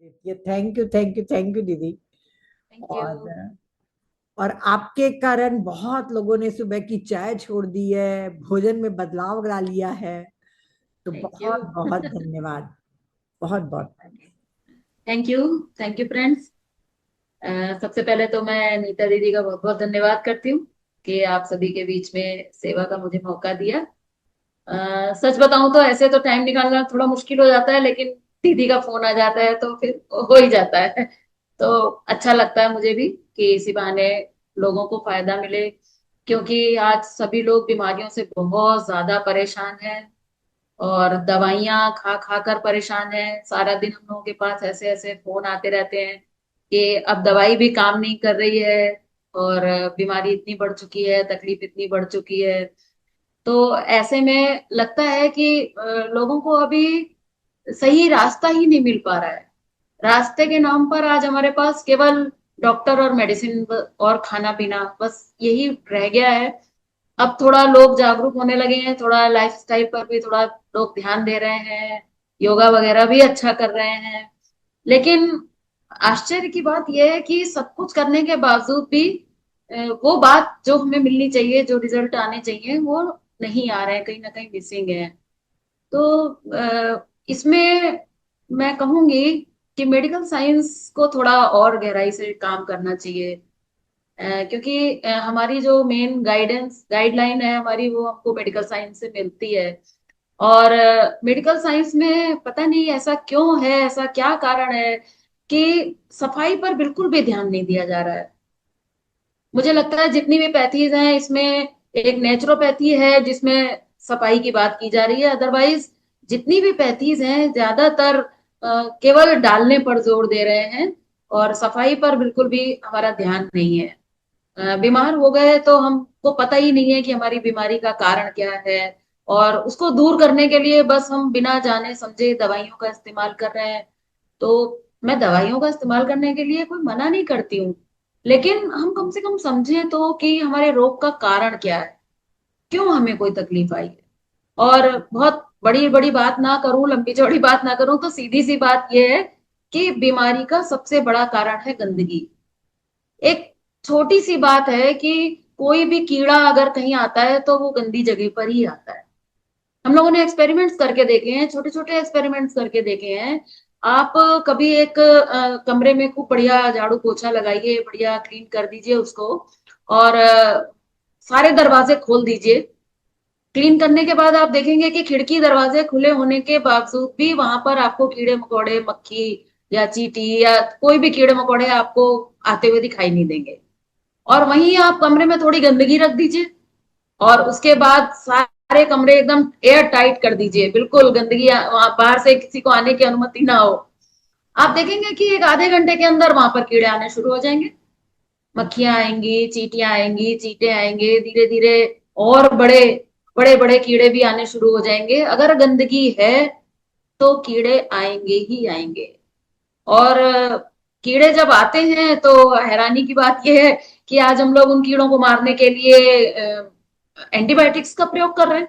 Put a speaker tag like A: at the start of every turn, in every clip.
A: देती है। Thank you, thank you, thank you दीदी।
B: Thank you.
A: और और आपके कारण बहुत लोगों ने सुबह की चाय छोड़ दी है, भोजन में बदलाव ला लिया है। तो
B: थैंक यू।
A: बहुत बहुत धन्यवाद। बहुत बहुत।
B: Thank you. Thank you friends. सबसे पहले तो मैं नीता दीदी का बहुत बहुत धन्यवाद करती हूँ कि आप सभी के बीच में सेवा का मुझे मौका दिया। सच बताऊं तो ऐसे तो टाइम निकालना थोड़ा मुश्किल हो जाता है, लेकिन दीदी का फोन आ जाता है तो फिर हो ही जाता है। तो अच्छा लगता है मुझे भी कि इसी बहाने लोगों को फायदा मिले, क्योंकि आज सभी लोग बीमारियों से बहुत ज्यादा परेशान हैं और दवाइयां खा खा कर परेशान है। सारा दिन हम लोगों के पास ऐसे ऐसे फोन आते रहते हैं कि अब दवाई भी काम नहीं कर रही है और बीमारी इतनी बढ़ चुकी है, तकलीफ इतनी बढ़ चुकी है। तो ऐसे में लगता है कि लोगों को अभी सही रास्ता ही नहीं मिल पा रहा है। रास्ते के नाम पर आज हमारे पास केवल डॉक्टर और मेडिसिन और खाना पीना बस यही रह गया है। अब थोड़ा लोग जागरूक होने लगे हैं, थोड़ा लाइफस्टाइल पर भी थोड़ा लोग ध्यान दे रहे हैं, योगा वगैरह भी अच्छा कर रहे हैं। लेकिन आश्चर्य की बात यह है कि सब कुछ करने के बावजूद भी वो बात जो हमें मिलनी चाहिए, जो रिजल्ट आने चाहिए, वो नहीं आ रहे हैं, कहीं ना कहीं मिसिंग है। तो इसमें मैं कहूंगी कि मेडिकल साइंस को थोड़ा और गहराई से काम करना चाहिए। क्योंकि हमारी जो मेन गाइडलाइन है हमारी, वो हमको मेडिकल साइंस से मिलती है। और मेडिकल साइंस में पता नहीं ऐसा क्यों है, ऐसा क्या कारण है कि सफाई पर बिल्कुल भी ध्यान नहीं दिया जा रहा है। मुझे लगता है जितनी भी पैथीज हैं इसमें एक नेचुरोपैथी है जिसमें सफाई की बात की जा रही है, अदरवाइज जितनी भी पैथीज हैं ज्यादातर केवल डालने पर जोर दे रहे हैं और सफाई पर बिल्कुल भी हमारा ध्यान नहीं है। बीमार हो गए तो हमको पता ही नहीं है कि हमारी बीमारी का कारण क्या है, और उसको दूर करने के लिए बस हम बिना जाने समझे दवाइयों का इस्तेमाल कर रहे हैं। तो मैं दवाइयों का इस्तेमाल करने के लिए कोई मना नहीं करती हूँ, लेकिन हम कम से कम समझें तो कि हमारे रोग का कारण क्या है, क्यों हमें कोई तकलीफ आई है। और बहुत बड़ी बड़ी बात ना करूं, लंबी चौड़ी बात ना करूं, तो सीधी सी बात यह है कि बीमारी का सबसे बड़ा कारण है गंदगी। एक छोटी सी बात है कि कोई भी कीड़ा अगर कहीं आता है तो वो गंदी जगह पर ही आता है। हम लोगों ने एक्सपेरिमेंट्स करके देखे हैं, छोटे छोटे एक्सपेरिमेंट्स करके देखे हैं। आप कभी एक कमरे में खूब बढ़िया झाड़ू पोछा लगाइए, बढ़िया क्लीन कर दीजिए उसको, और सारे दरवाजे खोल दीजिए। क्लीन करने के बाद आप देखेंगे कि खिड़की दरवाजे खुले होने के बावजूद भी वहां पर आपको कीड़े मकोड़े, मक्खी या चींटी या कोई भी कीड़े मकोड़े आपको आते हुए दिखाई नहीं देंगे। और वहीं आप कमरे में थोड़ी गंदगी रख दीजिए और उसके बाद सारे कमरे एकदम एयर टाइट कर दीजिए, बिल्कुल गंदगी वहां बाहर से किसी को आने की अनुमति ना हो। आप देखेंगे कि एक आधे घंटे के अंदर वहां पर कीड़े आने शुरू हो जाएंगे। मक्खियां आएंगी, चींटियां आएंगी, चींटे आएंगे, धीरे धीरे और बड़े बड़े बड़े कीड़े भी आने शुरू हो जाएंगे। अगर गंदगी है तो कीड़े आएंगे ही आएंगे। और कीड़े जब आते हैं तो हैरानी की बात यह है कि आज हम लोग उन कीड़ों को मारने के लिए एंटीबायोटिक्स का प्रयोग कर रहे हैं।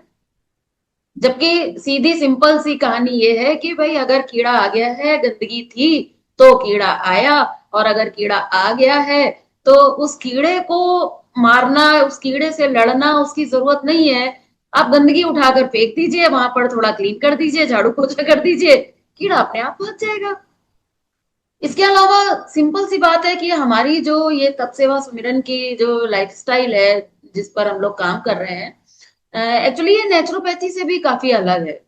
B: जबकि सीधी सिंपल सी कहानी ये है कि भाई अगर कीड़ा आ गया है, गंदगी थी तो कीड़ा आया, और अगर कीड़ा आ गया है तो उस कीड़े को मारना, उस कीड़े से लड़ना उसकी जरूरत नहीं है। आप गंदगी उठाकर फेंक दीजिए, वहां पर थोड़ा क्लीन कर दीजिए, झाड़ू पोछा कर दीजिए, कीड़ा अपने आप भाग जाएगा। इसके अलावा सिंपल सी बात है कि हमारी जो ये तप सेवा सुमिरन की जो लाइफस्टाइल है जिस पर हम लोग काम कर रहे हैं, एक्चुअली ये नेचुरोपैथी से भी काफी अलग है।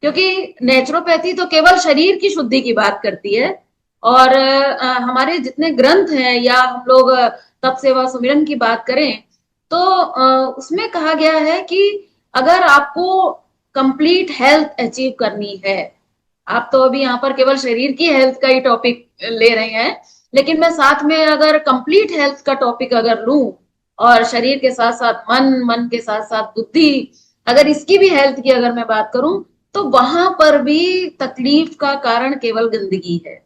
B: क्योंकि नेचुरोपैथी तो केवल शरीर की शुद्धि की बात करती है, और हमारे जितने ग्रंथ हैं या हम लोग तप सेवा सुमिरन की बात करें तो उसमें कहा गया है कि अगर आपको कंप्लीट हेल्थ अचीव करनी है, आप तो अभी यहाँ पर केवल शरीर की हेल्थ का ही टॉपिक ले रहे हैं, लेकिन मैं साथ में अगर कंप्लीट हेल्थ का टॉपिक अगर लूं और शरीर के साथ साथ मन, मन के साथ साथ बुद्धि, अगर इसकी भी हेल्थ की अगर मैं बात करूं, तो वहां पर भी तकलीफ का कारण केवल गंदगी है।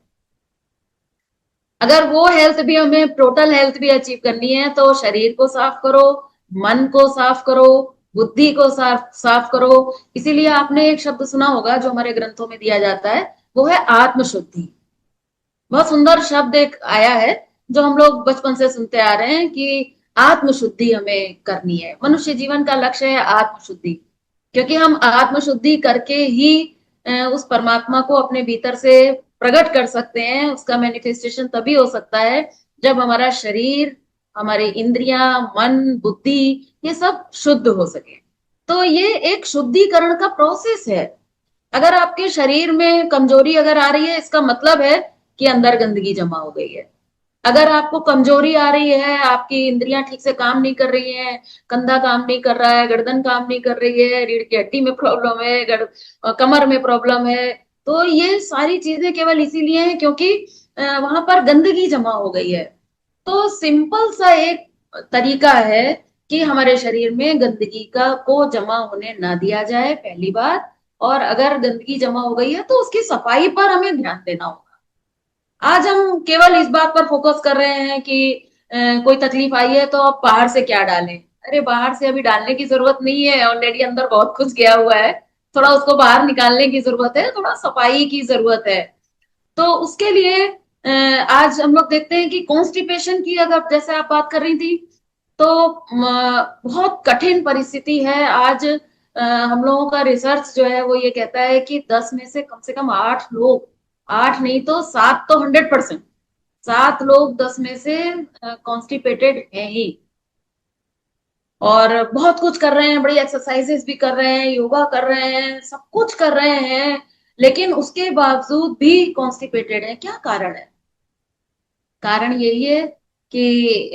B: अगर वो हेल्थ भी हमें, टोटल हेल्थ भी अचीव करनी है, तो शरीर को साफ करो, मन को साफ करो, बुद्धि को साफ साफ करो। इसीलिए आपने एक शब्द सुना होगा जो हमारे ग्रंथों में दिया जाता है, वो है आत्म शुद्धि। बहुत सुंदर शब्द एक आया है जो हम लोग बचपन से सुनते आ रहे हैं कि आत्मशुद्धि हमें करनी है। मनुष्य जीवन का लक्ष्य है आत्मशुद्धि, क्योंकि हम आत्मशुद्धि करके ही उस परमात्मा को अपने भीतर से प्रकट कर सकते हैं। उसका मैनिफेस्टेशन तभी हो सकता है जब हमारा शरीर, हमारी इंद्रियां, मन, बुद्धि, ये सब शुद्ध हो सके। तो ये एक शुद्धिकरण का प्रोसेस है। अगर आपके शरीर में कमजोरी अगर आ रही है, इसका मतलब है कि अंदर गंदगी जमा हो गई है। अगर आपको कमजोरी आ रही है, आपकी इंद्रियां ठीक से काम नहीं कर रही हैं, कंधा काम नहीं कर रहा है, गर्दन काम नहीं कर रही है, रीढ़ की हड्डी में प्रॉब्लम है, कमर में प्रॉब्लम है, तो ये सारी चीजें केवल इसीलिए हैं क्योंकि वहां पर गंदगी जमा हो गई है। तो सिंपल सा एक तरीका है कि हमारे शरीर में गंदगी का को जमा होने ना दिया जाए, पहली बात। और अगर गंदगी जमा हो गई है तो उसकी सफाई पर हमें ध्यान देना होगा। आज हम केवल इस बात पर फोकस कर रहे हैं कि कोई तकलीफ आई है तो अब बाहर से क्या डालें। अरे बाहर से अभी डालने की जरूरत नहीं है, ऑलरेडी अंदर बहुत कुछ गया हुआ है। थोड़ा उसको बाहर निकालने की जरूरत है, थोड़ा सफाई की जरूरत है। तो उसके लिए आज हम लोग देखते हैं कि कॉन्स्टिपेशन की अगर जैसे आप बात कर रही थी, तो बहुत कठिन परिस्थिति है आज। हम लोगों का रिसर्च जो है वो ये कहता है कि 10 में से कम 8 लोग, 8 नहीं तो 7 तो 100%, 7 लोग 10 में से कॉन्स्टिपेटेड हैं ही। और बहुत कुछ कर रहे हैं, बड़ी एक्सरसाइजेस भी कर रहे हैं, योगा कर रहे हैं, सब कुछ कर रहे हैं, लेकिन उसके बावजूद भी कॉन्स्टिपेटेड है। क्या कारण है? कारण यही है कि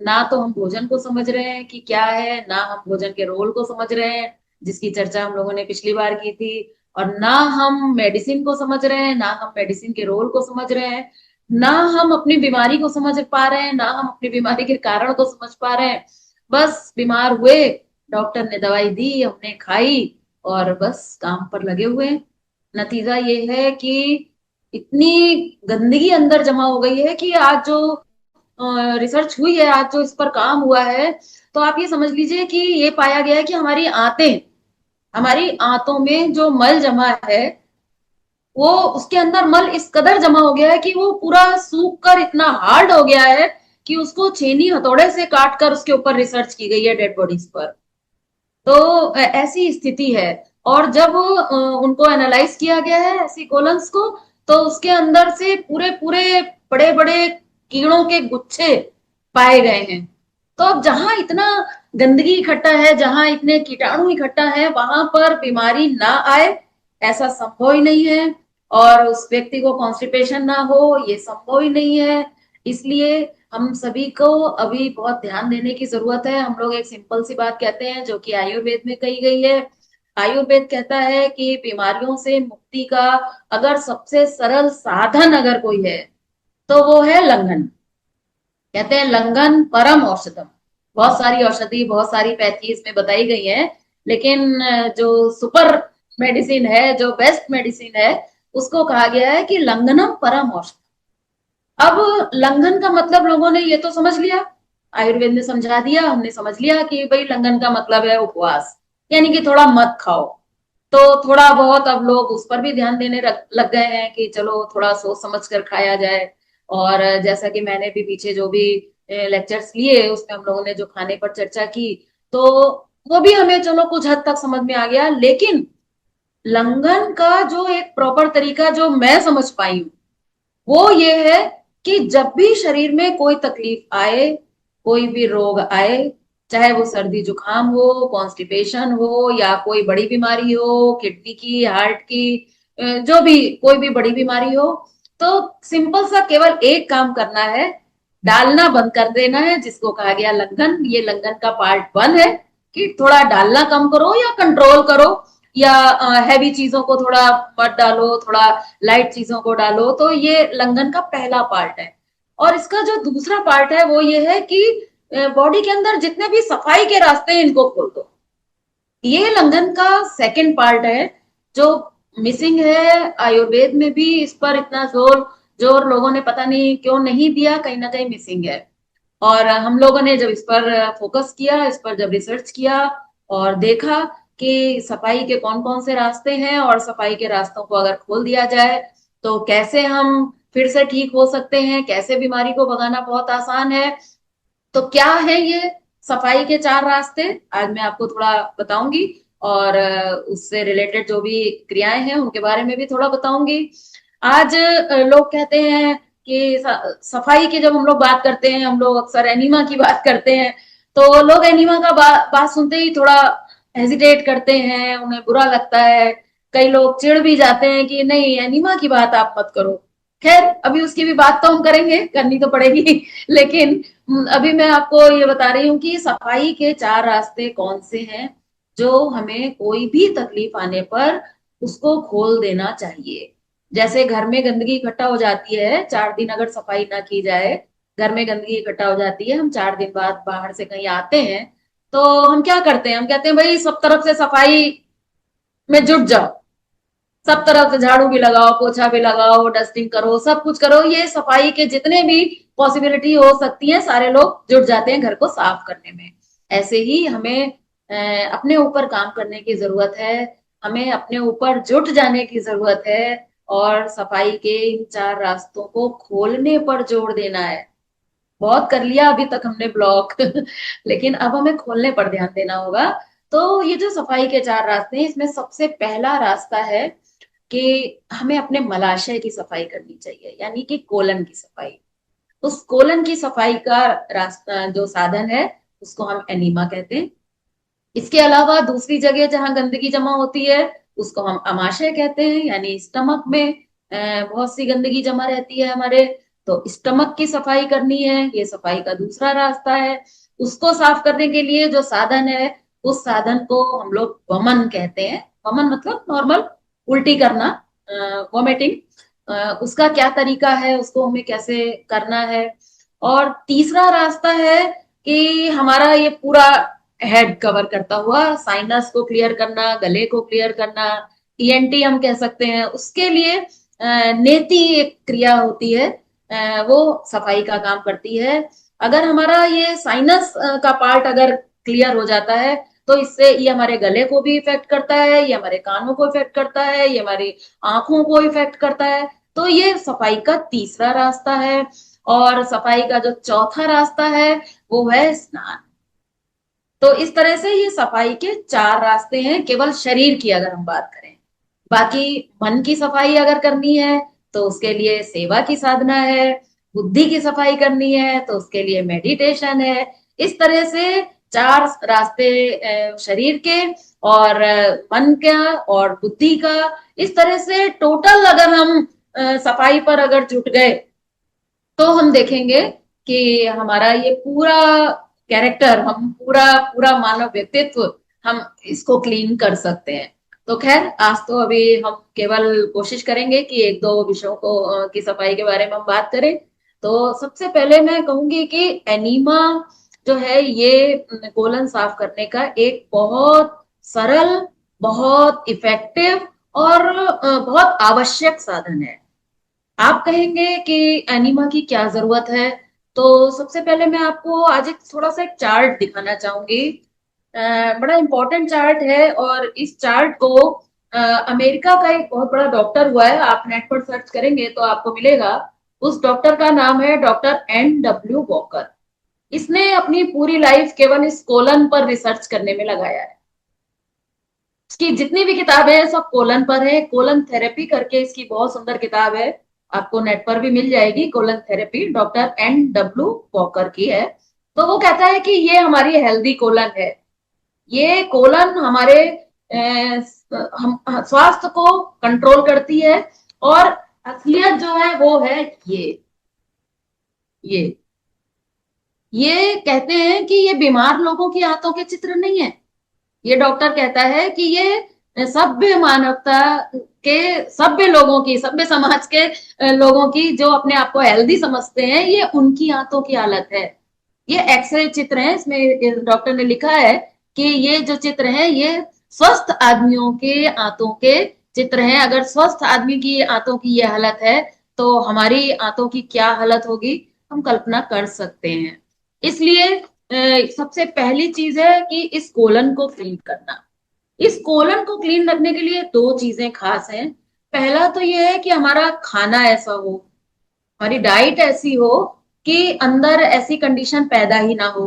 B: ना तो हम भोजन को समझ रहे हैं कि क्या है, ना हम भोजन के रोल को समझ रहे हैं जिसकी चर्चा हम लोगों ने पिछली बार की थी, और ना हम मेडिसिन को समझ रहे हैं, ना हम मेडिसिन के रोल को समझ रहे हैं, ना हम अपनी बीमारी को समझ पा रहे हैं, ना हम अपनी बीमारी के कारण को समझ पा रहे हैं। बस बीमार हुए, डॉक्टर ने दवाई दी, हमने खाई, और बस काम पर लगे हुए हैं। नतीजा ये है कि इतनी गंदगी अंदर जमा हो गई है कि आज जो रिसर्च हुई है, आज जो इस पर काम हुआ है, तो आप ये समझ लीजिए कि ये पाया गया है कि हमारी आंतों में जो मल जमा है, वो उसके अंदर मल इस कदर जमा हो गया है कि वो पूरा सूख कर इतना हार्ड हो गया है कि उसको छेनी हथौड़े से काट कर उसके ऊपर रिसर्च की गई है डेड बॉडीज पर। तो ऐसी स्थिति है। और जब उनको एनालाइज किया गया है ऐसी कोलन्स को, तो उसके अंदर से पूरे पूरे बड़े बड़े कीड़ों के गुच्छे पाए गए हैं। तो अब जहां इतना गंदगी इकट्ठा है, जहां इतने कीटाणु इकट्ठा है, वहां पर बीमारी ना आए ऐसा संभव ही नहीं है। और उस व्यक्ति को कॉन्स्टिपेशन ना हो ये संभव ही नहीं है। इसलिए हम सभी को अभी बहुत ध्यान देने की जरूरत है। हम लोग एक सिंपल सी बात कहते हैं जो कि आयुर्वेद में कही गई है। आयुर्वेद कहता है कि बीमारियों से मुक्ति का अगर सबसे सरल साधन अगर कोई है तो वो है लंघन। कहते हैं लंघन परम औषधम। बहुत सारी औषधि, बहुत सारी पैथी इसमें बताई गई है, लेकिन जो सुपर मेडिसिन है, जो बेस्ट मेडिसिन है, उसको कहा गया है कि लंघनम परम औषधम। अब लंघन का मतलब लोगों ने ये तो समझ लिया, आयुर्वेद ने समझा दिया, हमने समझ लिया कि भाई लंघन का मतलब है उपवास, यानी कि थोड़ा मत खाओ। तो थोड़ा बहुत अब लोग उस पर भी ध्यान देने लग गए हैं कि चलो थोड़ा सोच समझ कर खाया जाए। और जैसा कि मैंने भी पीछे जो भी लेक्चर्स लिए उसमें हम लोगों ने जो खाने पर चर्चा की, तो वो भी हमें चलो कुछ हद तक समझ में आ गया। लेकिन लंघन का जो एक प्रॉपर तरीका जो मैं समझ पाई हूँ, वो ये है कि जब भी शरीर में कोई तकलीफ आए, कोई भी रोग आए, चाहे वो सर्दी जुकाम हो, कॉन्स्टिपेशन हो, या कोई बड़ी बीमारी हो, किडनी की, हार्ट की, जो भी कोई भी बड़ी बीमारी हो, तो सिंपल सा केवल एक काम करना है, डालना बंद कर देना है, जिसको कहा गया लंघन। ये लंघन का पार्ट 1 है कि थोड़ा डालना कम करो या कंट्रोल करो, या हैवी चीजों को थोड़ा मत डालो, थोड़ा लाइट चीजों को डालो। तो ये लंघन का पहला पार्ट है। और इसका जो दूसरा पार्ट है वो ये है कि बॉडी के अंदर जितने भी सफाई के रास्ते हैं इनको खोल दो। ये लंघन का सेकंड पार्ट है जो मिसिंग है। आयुर्वेद में भी इस पर इतना जोर जोर लोगों ने पता नहीं क्यों नहीं दिया, कहीं ना कहीं मिसिंग है। और हम लोगों ने जब इस पर फोकस किया, इस पर जब रिसर्च किया और देखा कि सफाई के कौन कौन से रास्ते हैं, और सफाई के रास्तों को अगर खोल दिया जाए तो कैसे हम फिर से ठीक हो सकते हैं, कैसे बीमारी को भगाना बहुत आसान है। तो क्या है ये सफाई के 4 रास्ते, आज मैं आपको थोड़ा बताऊंगी। और उससे रिलेटेड जो भी क्रियाएं हैं उनके बारे में भी थोड़ा बताऊंगी। आज लोग कहते हैं कि सफाई की जब हम लोग बात करते हैं, हम लोग अक्सर एनीमा की बात करते हैं। तो लोग एनीमा का बात सुनते ही थोड़ा हेजिटेट करते हैं, उन्हें बुरा लगता है। कई लोग चिढ़ भी जाते हैं कि नहीं, एनीमा की बात आप मत करो। खैर, अभी उसकी भी बात तो हम करेंगे, करनी तो पड़ेगी। लेकिन अभी मैं आपको ये बता रही हूँ कि सफाई के 4 रास्ते कौन से हैं जो हमें कोई भी तकलीफ आने पर उसको खोल देना चाहिए। जैसे घर में गंदगी इकट्ठा हो जाती है, 4 दिन अगर सफाई ना की जाए, घर में गंदगी इकट्ठा हो जाती है, हम 4 दिन बाद बाहर से कहीं आते हैं, तो हम क्या करते हैं, हम कहते हैं भाई सब तरफ से सफाई में जुट जाओ, सब तरफ से झाड़ू भी लगाओ, पोछा भी लगाओ, डस्टिंग करो, सब कुछ करो। ये सफाई के जितने भी पॉसिबिलिटी हो सकती है, सारे लोग जुट जाते हैं घर को साफ करने में। ऐसे ही हमें अपने ऊपर काम करने की जरूरत है, हमें अपने ऊपर जुट जाने की जरूरत है, और सफाई के इन 4 रास्तों को खोलने पर जोर देना है। बहुत कर लिया अभी तक हमने ब्लॉक लेकिन अब हमें खोलने पर ध्यान देना होगा। तो ये जो सफाई के 4 रास्ते हैं, इसमें सबसे पहला रास्ता है कि हमें अपने मलाशय की सफाई करनी चाहिए, यानी कि कोलन की सफाई। उस कोलन की सफाई का रास्ता, जो साधन है, उसको हम एनीमा कहते हैं। इसके अलावा दूसरी जगह जहां गंदगी जमा होती है, उसको हम अमाशय कहते हैं, यानी स्टमक में बहुत सी गंदगी जमा रहती है हमारे। तो स्टमक की सफाई करनी है, ये सफाई का दूसरा रास्ता है। उसको साफ करने के लिए जो साधन है, उस साधन को हम लोग वमन कहते हैं। वमन मतलब नॉर्मल उल्टी करना, वोमिटिंग। उसका क्या तरीका है, उसको हमें कैसे करना है। और तीसरा रास्ता है कि हमारा ये पूरा हेड कवर करता हुआ साइनस को क्लियर करना, गले को क्लियर करना, ईएनटी हम कह सकते हैं। उसके लिए नेति एक क्रिया होती है, वो सफाई का काम करती है। अगर हमारा ये साइनस का पार्ट अगर क्लियर हो जाता है, तो इससे ये हमारे गले को भी इफेक्ट करता है, ये हमारे कानों को इफेक्ट करता है, ये हमारी आंखों को इफेक्ट करता है। तो ये सफाई का तीसरा रास्ता है। और सफाई का जो चौथा रास्ता है, वो है स्नान। तो इस तरह से ये सफाई के 4 रास्ते हैं, केवल शरीर की अगर हम बात करें। बाकी मन की सफाई अगर करनी है, तो उसके लिए सेवा की साधना है। बुद्धि की सफाई करनी है, तो उसके लिए मेडिटेशन है। इस तरह से 4 रास्ते शरीर के, और मन का, और बुद्धि का। इस तरह से टोटल अगर हम सफाई पर अगर जुट गए, तो हम देखेंगे कि हमारा ये पूरा कैरेक्टर, हम पूरा पूरा मानव व्यक्तित्व, हम इसको क्लीन कर सकते हैं। तो खैर, आज तो अभी हम केवल कोशिश करेंगे कि 1-2 विषयों को की सफाई के बारे में हम बात करें। तो सबसे पहले मैं कहूंगी कि एनीमा जो है, ये कोलन साफ करने का एक बहुत सरल, बहुत इफेक्टिव और बहुत आवश्यक साधन है। आप कहेंगे कि एनीमा की क्या जरूरत है। तो सबसे पहले मैं आपको आज एक थोड़ा सा एक चार्ट दिखाना चाहूंगी। बड़ा इंपॉर्टेंट चार्ट है, और इस चार्ट को अमेरिका का एक बहुत बड़ा डॉक्टर हुआ है, आप नेट पर सर्च करेंगे तो आपको मिलेगा। उस डॉक्टर का नाम है डॉक्टर N.W. वॉकर। इसने अपनी पूरी लाइफ केवल इस कोलन पर रिसर्च करने में लगाया है। इसकी जितनी भी किताबें हैं, सब कोलन पर है। कोलन थेरेपी करके इसकी बहुत सुंदर किताब है, आपको नेट पर भी मिल जाएगी। Colon therapy doctor N.W. Walker की है। तो वो कहता है कि ये हमारी हेल्दी कोलन है। ये कोलन हमारे हम स्वास्थ्य को कंट्रोल करती है। और असलियत जो है वो है ये ये कहते हैं कि ये बीमार लोगों की आंतों के चित्र नहीं है। ये डॉक्टर कहता है कि ये सभ्य मानवता के, सभ्य लोगों की, सभ्य समाज के लोगों की, जो अपने आप को हेल्दी समझते हैं, ये उनकी आंतों की हालत है। ये एक्सरे चित्र है, इसमें डॉक्टर ने लिखा है कि ये जो चित्र है, ये स्वस्थ आदमियों के आंतों के चित्र हैं। अगर स्वस्थ आदमी की आंतों की ये हालत है, तो हमारी आंतों की क्या हालत होगी, हम कल्पना कर सकते हैं। इसलिए सबसे पहली चीज है कि इस कोलन को क्लीन करना। इस कोलन को क्लीन रखने के लिए 2 चीजें खास हैं। पहला तो यह है कि हमारा खाना ऐसा हो हमारी डाइट ऐसी हो कि अंदर ऐसी कंडीशन पैदा ही ना हो,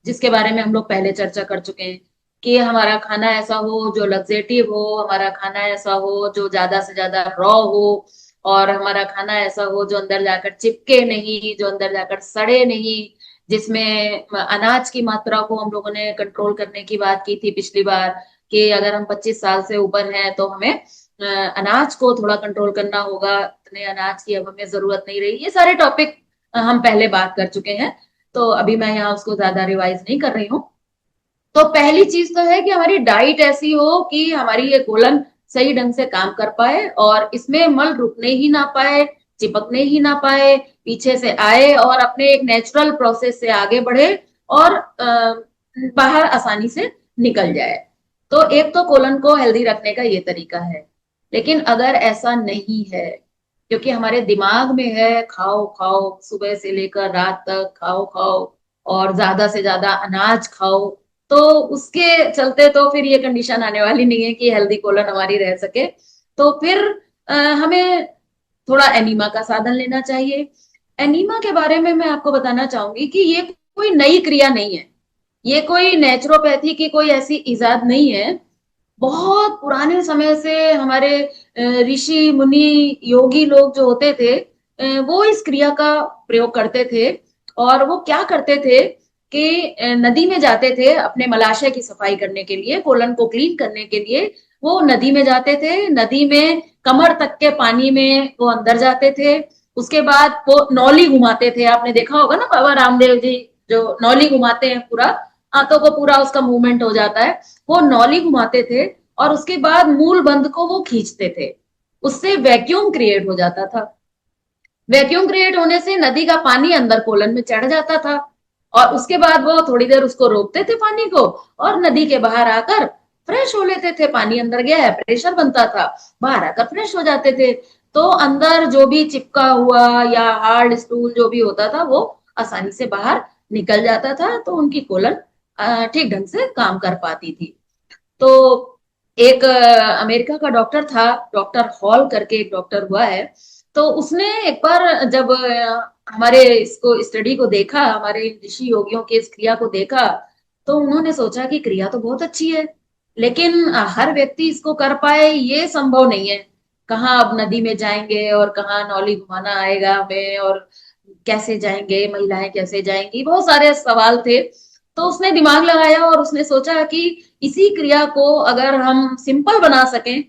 B: जिसके बारे में हम लोग पहले चर्चा कर चुके हैं, कि हमारा खाना ऐसा हो जो लग्जेटिव हो, हमारा खाना ऐसा हो जो ज्यादा से ज्यादा रॉ हो, और हमारा खाना ऐसा हो जो अंदर जाकर चिपके नहीं, जो अंदर जाकर सड़े नहीं, जिसमें अनाज की मात्रा को हम लोगों ने कंट्रोल करने की बात की थी पिछली बार, कि अगर हम 25 साल से ऊपर हैं तो हमें अनाज को थोड़ा कंट्रोल करना होगा, इतने अनाज की अब हमें जरूरत नहीं रही। ये सारे टॉपिक हम पहले बात कर चुके हैं, तो अभी मैं यहाँ उसको ज्यादा रिवाइज नहीं कर रही हूँ। तो पहली चीज तो है कि हमारी डाइट ऐसी हो कि हमारी ये कोलन सही ढंग से काम कर पाए, और इसमें मल रुकने ही ना पाए, चिपकने ही ना पाए, पीछे से आए और अपने एक नेचुरल प्रोसेस से आगे बढ़े, और बाहर आसानी से निकल जाए। तो एक तो कोलन को हेल्दी रखने का ये तरीका है। लेकिन अगर ऐसा नहीं है, क्योंकि हमारे दिमाग में है खाओ खाओ, सुबह से लेकर रात तक खाओ खाओ, और ज्यादा से ज्यादा अनाज खाओ, तो उसके चलते तो फिर ये कंडीशन आने वाली नहीं है कि हेल्दी कोलन हमारी रह सके। तो फिर हमें थोड़ा एनीमा का साधन लेना चाहिए। एनीमा के बारे में मैं आपको बताना चाहूंगी कि ये कोई नई क्रिया नहीं है, ये कोई नेचुरोपैथी की कोई ऐसी इजाद नहीं है। बहुत पुराने समय से हमारे ऋषि मुनि योगी लोग जो होते थे, वो इस क्रिया का प्रयोग करते थे। और वो क्या करते थे कि नदी में जाते थे अपने मलाशय की सफाई करने के लिए, कोलन को क्लीन करने के लिए। वो नदी में जाते थे, नदी में कमर तक के पानी में वो अंदर जाते थे। उसके बाद वो नौली घुमाते थे, आपने देखा होगा ना बाबा रामदेव जी जो नौली घुमाते हैं, पूरा हाथों को पूरा उसका मूवमेंट हो जाता है, वो नौली घुमाते थे। और उसके बाद मूल बंद को वो खींचते थे, उससे वैक्यूम क्रिएट हो जाता था। वैक्यूम क्रिएट होने से नदी का पानी अंदर कोलन में चढ़ जाता था, और उसके बाद वो थोड़ी देर उसको रोकते थे पानी को, और नदी के बाहर आकर फ्रेश हो लेते थे। पानी अंदर गया है, प्रेशर बनता था, बाहर आकर फ्रेश हो जाते थे। तो अंदर जो भी चिपका हुआ या हार्ड स्टूल जो भी होता था, वो आसानी से बाहर निकल जाता था, तो उनकी कोलन ठीक ढंग से काम कर पाती थी। तो एक अमेरिका का डॉक्टर था, डॉक्टर हॉल करके एक डॉक्टर हुआ है। तो उसने एक बार जब हमारे इसको स्टडी को देखा, हमारे ऋषि योगियों के इस क्रिया को देखा, तो उन्होंने सोचा कि क्रिया तो बहुत अच्छी है, लेकिन हर व्यक्ति इसको कर पाए ये संभव नहीं है। कहाँ अब नदी में जाएंगे, और कहाँ नौली घुमाना आएगा हमें, और कैसे जाएंगे, महिलाएं कैसे जाएंगी, बहुत सारे सवाल थे। तो उसने दिमाग लगाया और उसने सोचा कि इसी क्रिया को अगर हम सिंपल बना सकें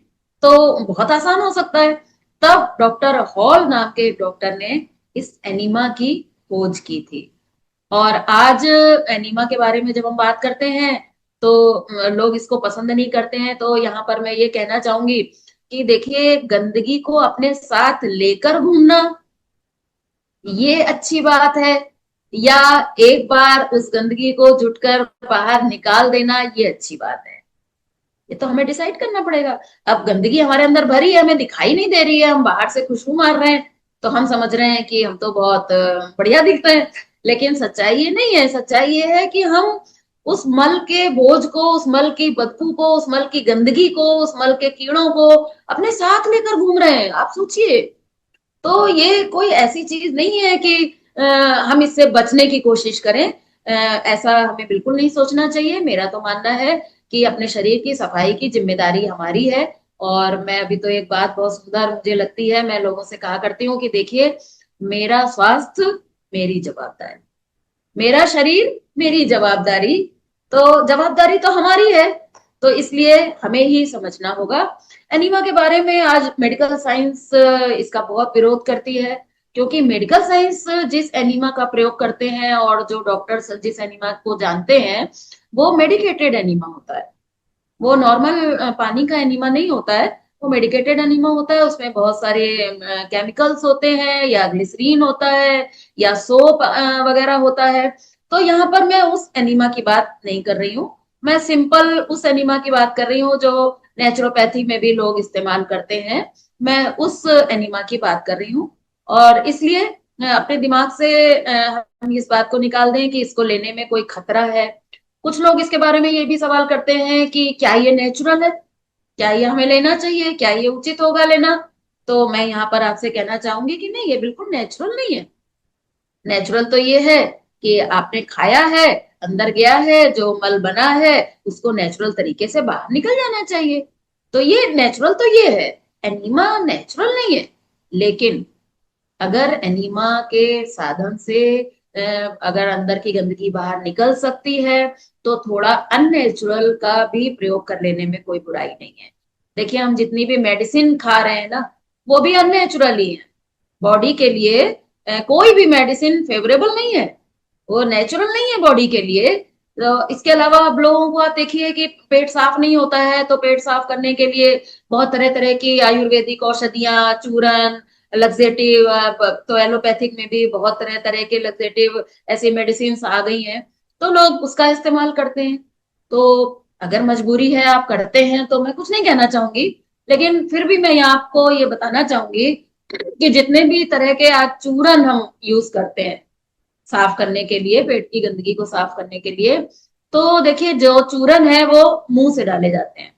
B: तो बहुत आसान हो सकता है। तब डॉक्टर हॉल नाम के एक डॉक्टर ने इस एनीमा की खोज की थी। और आज एनीमा के बारे में जब हम बात करते हैं तो लोग इसको पसंद नहीं करते हैं। तो यहाँ पर मैं ये कहना चाहूंगी कि देखिए, गंदगी को अपने साथ लेकर घूमना ये अच्छी बात है, या एक बार उस गंदगी को जुटकर बाहर निकाल देना ये अच्छी बात है, ये तो हमें डिसाइड करना पड़ेगा। अब गंदगी हमारे अंदर भरी है, हमें दिखाई नहीं दे रही है, हम बाहर से खुशबू मार रहे हैं, तो हम समझ रहे हैं कि हम तो बहुत बढ़िया दिखते हैं। लेकिन सच्चाई ये नहीं है। सच्चाई ये है कि हम उस मल के बोझ को, उस मल की बदबू को, उस मल की गंदगी को, उस मल के कीड़ों को अपने साथ लेकर घूम रहे हैं। आप सोचिए, तो ये कोई ऐसी चीज नहीं है कि हम इससे बचने की कोशिश करें। ऐसा हमें बिल्कुल नहीं सोचना चाहिए। मेरा तो मानना है कि अपने शरीर की सफाई की जिम्मेदारी हमारी है। और मैं अभी तो एक बात बहुत सुंदर मुझे लगती है, मैं लोगों से कहा करती हूँ कि देखिए, मेरा स्वास्थ्य मेरी जवाबदारी, मेरा शरीर मेरी जवाबदारी, तो जवाबदारी तो हमारी है। तो इसलिए हमें ही समझना होगा। एनीमा के बारे में आज मेडिकल साइंस इसका बहुत विरोध करती है, क्योंकि मेडिकल साइंस जिस एनीमा का प्रयोग करते हैं और जो डॉक्टर्स जिस एनीमा को जानते हैं, वो मेडिकेटेड एनीमा होता है। वो नॉर्मल पानी का एनीमा नहीं होता है, वो मेडिकेटेड एनीमा होता है। उसमें बहुत सारे केमिकल्स होते हैं, या ग्लिसरीन होता है, या सोप वगैरह होता है। तो यहाँ पर मैं उस एनीमा की बात नहीं कर रही हूँ, मैं सिंपल उस एनीमा की बात कर रही हूँ जो नेचुरोपैथी में भी लोग इस्तेमाल करते हैं। मैं उस एनीमा की बात कर रही हूँ। और इसलिए अपने दिमाग से हम इस बात को निकाल दें कि इसको लेने में कोई खतरा है। कुछ लोग इसके बारे में ये भी सवाल करते हैं कि क्या ये नेचुरल है, क्या ये हमें लेना चाहिए, क्या ये उचित होगा लेना। तो मैं यहाँ पर आपसे कहना चाहूंगी कि नहीं, ये बिल्कुल नेचुरल नहीं है। नेचुरल तो ये है कि आपने खाया है, अंदर गया है, जो मल बना है उसको नेचुरल तरीके से बाहर निकल जाना चाहिए। तो ये नेचुरल तो ये है। एनीमा नेचुरल नहीं है। लेकिन अगर एनीमा के साधन से अगर अंदर की गंदगी बाहर निकल सकती है, तो थोड़ा अननेचुरल का भी प्रयोग कर लेने में कोई बुराई नहीं है। देखिए, हम जितनी भी मेडिसिन खा रहे हैं ना, वो भी अननेचुरल ही है। बॉडी के लिए कोई भी मेडिसिन फेवरेबल नहीं है, वो नेचुरल नहीं है बॉडी के लिए। तो इसके अलावा अब लोगों को आप देखिए कि पेट साफ नहीं होता है, तो पेट साफ करने के लिए बहुत तरह तरह की आयुर्वेदिक औषधियां, चूरन, लग्जेटिव, तो एलोपैथिक में भी बहुत तरह तरह के लग्जेटिव ऐसी मेडिसिन आ गई हैं, तो लोग उसका इस्तेमाल करते हैं। तो अगर मजबूरी है, आप करते हैं, तो मैं कुछ नहीं कहना चाहूंगी। लेकिन फिर भी मैं यहाँ आपको ये बताना चाहूंगी कि जितने भी तरह के आज चूरन हम यूज करते हैं साफ करने के लिए, पेट की गंदगी को साफ करने के लिए, तो देखिए, जो चूरन है वो मुंह से डाले जाते हैं,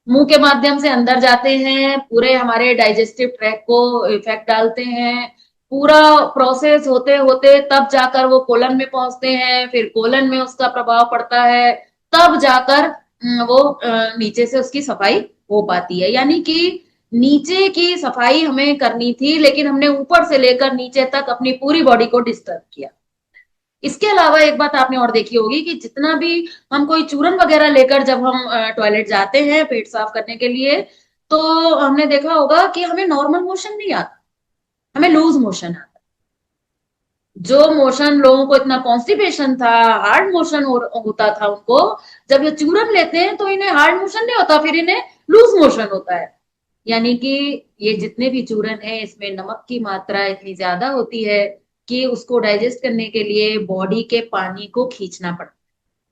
B: मुंह के माध्यम से अंदर जाते हैं, पूरे हमारे डाइजेस्टिव ट्रैक को इफेक्ट डालते हैं। पूरा प्रोसेस होते होते तब जाकर वो कोलन में पहुंचते हैं, फिर कोलन में उसका प्रभाव पड़ता है, तब जाकर वो नीचे से उसकी सफाई हो पाती है। यानी कि नीचे की सफाई हमें करनी थी, लेकिन हमने ऊपर से लेकर नीचे तक अपनी पूरी बॉडी को डिस्टर्ब किया। इसके अलावा एक बात आपने और देखी होगी कि जितना भी हम कोई चूरन वगैरह लेकर जब हम टॉयलेट जाते हैं पेट साफ करने के लिए, तो हमने देखा होगा कि हमें नॉर्मल मोशन नहीं आता, हमें लूज मोशन आता। जो मोशन लोगों को इतना कॉन्स्टिपेशन था, हार्ड मोशन होता था उनको, जब ये चूरन लेते हैं तो इन्हें हार्ड मोशन नहीं होता, फिर इन्हें लूज मोशन होता है। यानी कि ये जितने भी चूरन है, इसमें नमक की मात्रा इतनी ज्यादा होती है कि उसको डाइजेस्ट करने के लिए बॉडी के पानी को खींचना पड़ता है।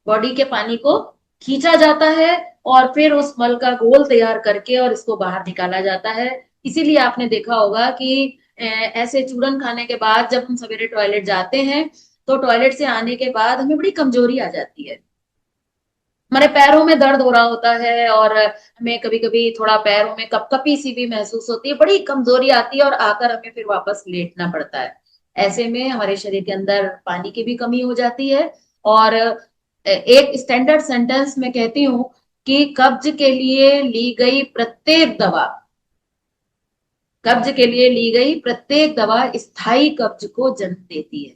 B: बॉडी के पानी को खींचा जाता है और फिर उस मल का घोल तैयार करके और इसको बाहर निकाला जाता है। इसीलिए आपने देखा होगा कि ऐसे चूरन खाने के बाद जब हम सवेरे टॉयलेट जाते हैं, तो टॉयलेट से आने के बाद हमें बड़ी कमजोरी आ जाती है, हमारे पैरों में दर्द हो रहा होता है, और हमें कभी कभी थोड़ा पैरों में कपकपी सी भी महसूस होती है, बड़ी कमजोरी आती है और आकर हमें फिर वापस लेटना पड़ता है। ऐसे में हमारे शरीर के अंदर पानी की भी कमी हो जाती है। और एक स्टैंडर्ड सेंटेंस में कहती हूँ कि कब्ज के लिए ली गई प्रत्येक दवा, कब्ज के लिए ली गई प्रत्येक दवा स्थायी कब्ज को जन्म देती है।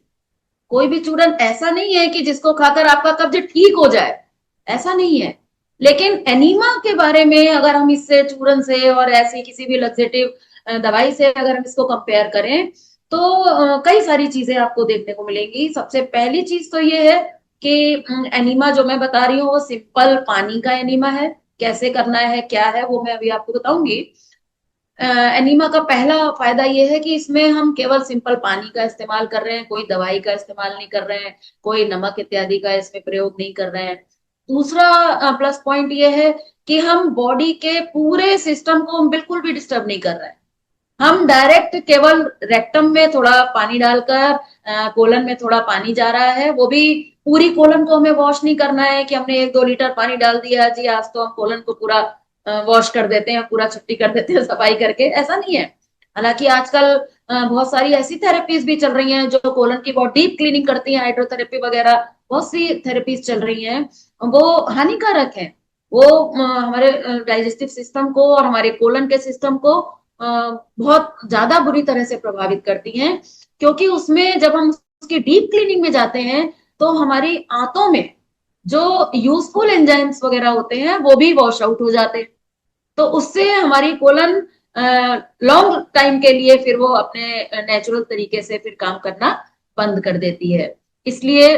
B: कोई भी चूरन ऐसा नहीं है कि जिसको खाकर आपका कब्ज ठीक हो जाए, ऐसा नहीं है। लेकिन एनीमा के बारे में अगर हम इससे, चूरन से और ऐसी किसी भी लग्जेटिव दवाई से अगर हम इसको कंपेयर करें, तो कई सारी चीजें आपको देखने को मिलेंगी। सबसे पहली चीज तो ये है कि एनीमा जो मैं बता रही हूँ वो सिंपल पानी का एनीमा है। कैसे करना है, क्या है, वो मैं अभी आपको बताऊंगी। एनीमा का पहला फायदा ये है कि इसमें हम केवल सिंपल पानी का इस्तेमाल कर रहे हैं, कोई दवाई का इस्तेमाल नहीं कर रहे हैं, कोई नमक इत्यादि का इसमें प्रयोग नहीं कर रहे हैं। दूसरा प्लस पॉइंट ये है कि हम बॉडी के पूरे सिस्टम को हम बिल्कुल भी डिस्टर्ब नहीं कर रहे हैं। हम डायरेक्ट केवल रेक्टम में थोड़ा पानी डालकर कोलन में थोड़ा पानी जा रहा है, वो भी पूरी कोलन को हमें वॉश नहीं करना है कि हमने 1-2 लीटर पानी डाल दिया जी, आज तो हम कोलन को पूरा वॉश कर देते हैं, पूरा छुट्टी कर देते हैं सफाई करके, ऐसा नहीं है। हालांकि आजकल बहुत सारी ऐसी थेरेपीज भी चल रही हैं जो कोलन की बहुत डीप क्लीनिंग करती हैं, हाइड्रोथेरेपी वगैरह बहुत सी थेरेपीज चल रही हैं, वो हानिकारक है। वो हमारे डाइजेस्टिव सिस्टम को और हमारे कोलन के सिस्टम को बहुत ज्यादा बुरी तरह से प्रभावित करती हैं, क्योंकि उसमें जब हम उसकी डीप क्लीनिंग में जाते हैं, तो हमारी आंतों में जो यूजफुल एंजाइम्स वगैरह होते हैं वो भी वॉश आउट हो जाते हैं। तो उससे हमारी कोलन लॉन्ग टाइम के लिए फिर वो अपने नेचुरल तरीके से फिर काम करना बंद कर देती है। इसलिए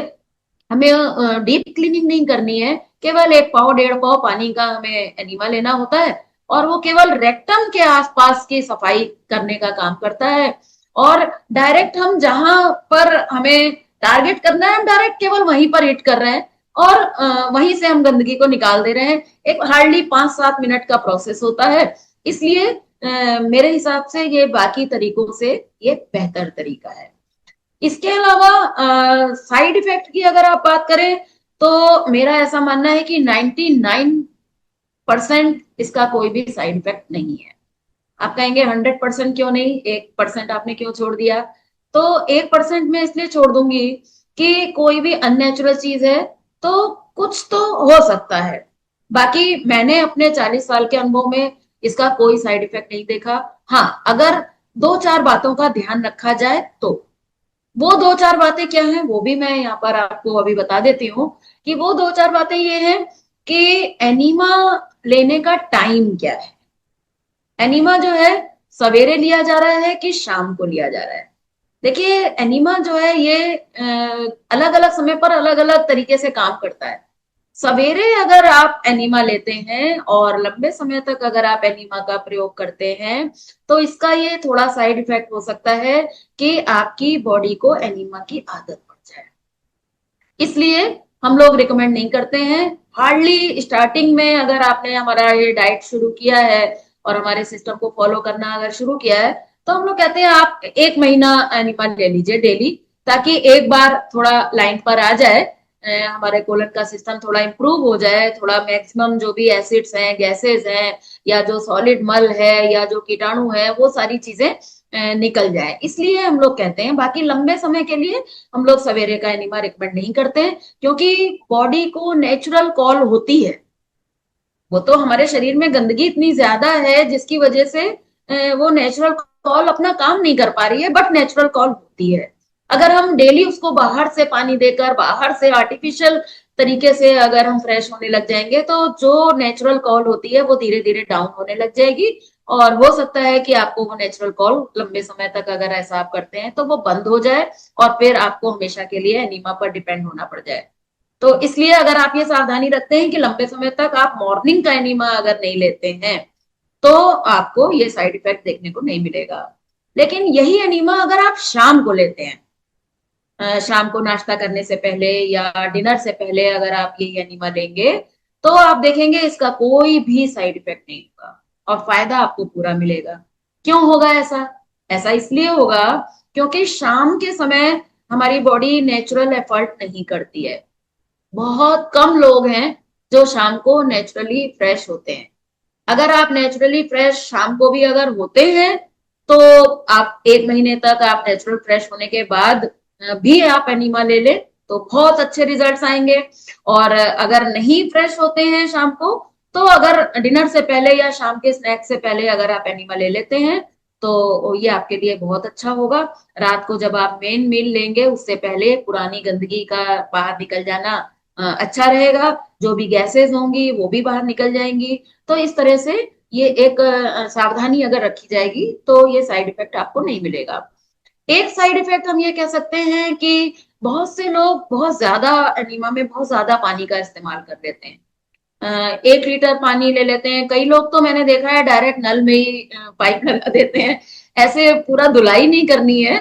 B: हमें डीप क्लीनिंग नहीं करनी है, केवल 1 पाव 1.5 पाव पानी का हमें एनिमा लेना होता है, और वो केवल रेक्टम के आसपास की सफाई करने का काम करता है। और डायरेक्ट हम जहां पर हमें टारगेट करना है, हम डायरेक्ट केवल वहीं पर हिट कर रहे हैं और वहीं से हम गंदगी को निकाल दे रहे हैं। एक हार्डली 5-7 मिनट का प्रोसेस होता है। इसलिए मेरे हिसाब से ये बाकी तरीकों से ये बेहतर तरीका है। इसके अलावा साइड इफेक्ट की अगर आप बात करें, तो मेरा ऐसा मानना है कि 99% इसका कोई भी साइड इफेक्ट नहीं है। आप कहेंगे 100% क्यों नहीं, 1% आपने क्यों छोड़ दिया? तो 1% में इसलिए छोड़ दूंगी कि कोई भी अननेचुरल चीज है तो कुछ तो हो सकता है। बाकी मैंने अपने 40 साल के अनुभव में इसका कोई साइड इफेक्ट नहीं देखा। हाँ, अगर दो चार बातों का ध्यान रखा जाए तो वो दो चार बातें क्या हैं वो भी मैं यहाँ पर आपको अभी बता देती हूँ। कि वो दो चार बातें ये हैं कि एनीमा लेने का टाइम क्या है। एनीमा जो है सवेरे लिया जा रहा है कि शाम को लिया जा रहा है? देखिए, एनीमा जो है ये अलग अलग समय पर अलग अलग तरीके से काम करता है। सवेरे अगर आप एनीमा लेते हैं और लंबे समय तक अगर आप एनीमा का प्रयोग करते हैं तो इसका ये थोड़ा साइड इफेक्ट हो सकता है कि आपकी बॉडी को एनीमा की आदत पड़ जाए। इसलिए हम लोग रिकमेंड नहीं करते हैं। हार्डली स्टार्टिंग में अगर आपने हमारा ये डाइट शुरू किया है और हमारे सिस्टम को फॉलो करना अगर शुरू किया है तो हम लोग कहते हैं आप 1 महीना एनिमल ले लीजिए डेली, ताकि एक बार थोड़ा लाइन पर आ जाए, हमारे कोलन का सिस्टम थोड़ा इंप्रूव हो जाए, थोड़ा मैक्सिमम जो भी एसिड्स हैं, गैसेस हैं, या जो सॉलिड मल है या जो कीटाणु है वो सारी चीजें निकल जाए, इसलिए हम लोग कहते हैं। बाकी लंबे समय के लिए हम लोग सवेरे का एनिमा रिकमेंड नहीं करते हैं, क्योंकि बॉडी को नेचुरल कॉल होती है। वो तो हमारे शरीर में गंदगी इतनी ज्यादा है जिसकी वजह से वो नेचुरल कॉल अपना काम नहीं कर पा रही है, बट नेचुरल कॉल होती है। अगर हम डेली उसको बाहर से पानी देकर, बाहर से आर्टिफिशियल तरीके से अगर हम फ्रेश होने लग जाएंगे तो जो नेचुरल कॉल होती है वो धीरे धीरे डाउन होने लग जाएगी। और हो सकता है कि आपको वो नेचुरल कॉल लंबे समय तक अगर ऐसा आप करते हैं तो वो बंद हो जाए और फिर आपको हमेशा के लिए एनीमा पर डिपेंड होना पड़ जाए। तो इसलिए अगर आप ये सावधानी रखते हैं कि लंबे समय तक आप मॉर्निंग का एनिमा अगर नहीं लेते हैं तो आपको ये साइड इफेक्ट देखने को नहीं मिलेगा। लेकिन यही एनीमा अगर आप शाम को लेते हैं, शाम को नाश्ता करने से पहले या डिनर से पहले अगर आप ये एनीमा लेंगे तो आप देखेंगे इसका कोई भी साइड इफेक्ट नहीं होगा और फायदा आपको पूरा मिलेगा। क्यों होगा ऐसा? ऐसा इसलिए होगा क्योंकि शाम के समय हमारी बॉडी नेचुरल एफर्ट नहीं करती है। बहुत कम लोग हैं जो शाम को नेचुरली फ्रेश होते हैं। अगर आप नेचुरली फ्रेश शाम को भी अगर होते हैं तो आप 1 महीने तक आप नेचुरल फ्रेश होने के बाद भी आप एनिमा ले ले तो बहुत अच्छे रिजल्ट्स आएंगे। और अगर नहीं फ्रेश होते हैं शाम को तो अगर डिनर से पहले या शाम के स्नैक्स से पहले अगर आप एनिमा ले लेते हैं तो ये आपके लिए बहुत अच्छा होगा। रात को जब आप मेन मील लेंगे उससे पहले पुरानी गंदगी का बाहर निकल जाना अच्छा रहेगा। जो भी गैसेस होंगी वो भी बाहर निकल जाएंगी। तो इस तरह से ये एक सावधानी अगर रखी जाएगी तो ये साइड इफेक्ट आपको नहीं मिलेगा। एक साइड इफेक्ट हम ये कह सकते हैं कि बहुत से लोग बहुत ज्यादा एनीमा में बहुत ज्यादा पानी का इस्तेमाल कर लेते हैं। 1 लीटर पानी ले लेते हैं। कई लोग तो मैंने देखा है डायरेक्ट नल में ही पाइप लगा देते हैं, ऐसे पूरा धुलाई नहीं करनी है।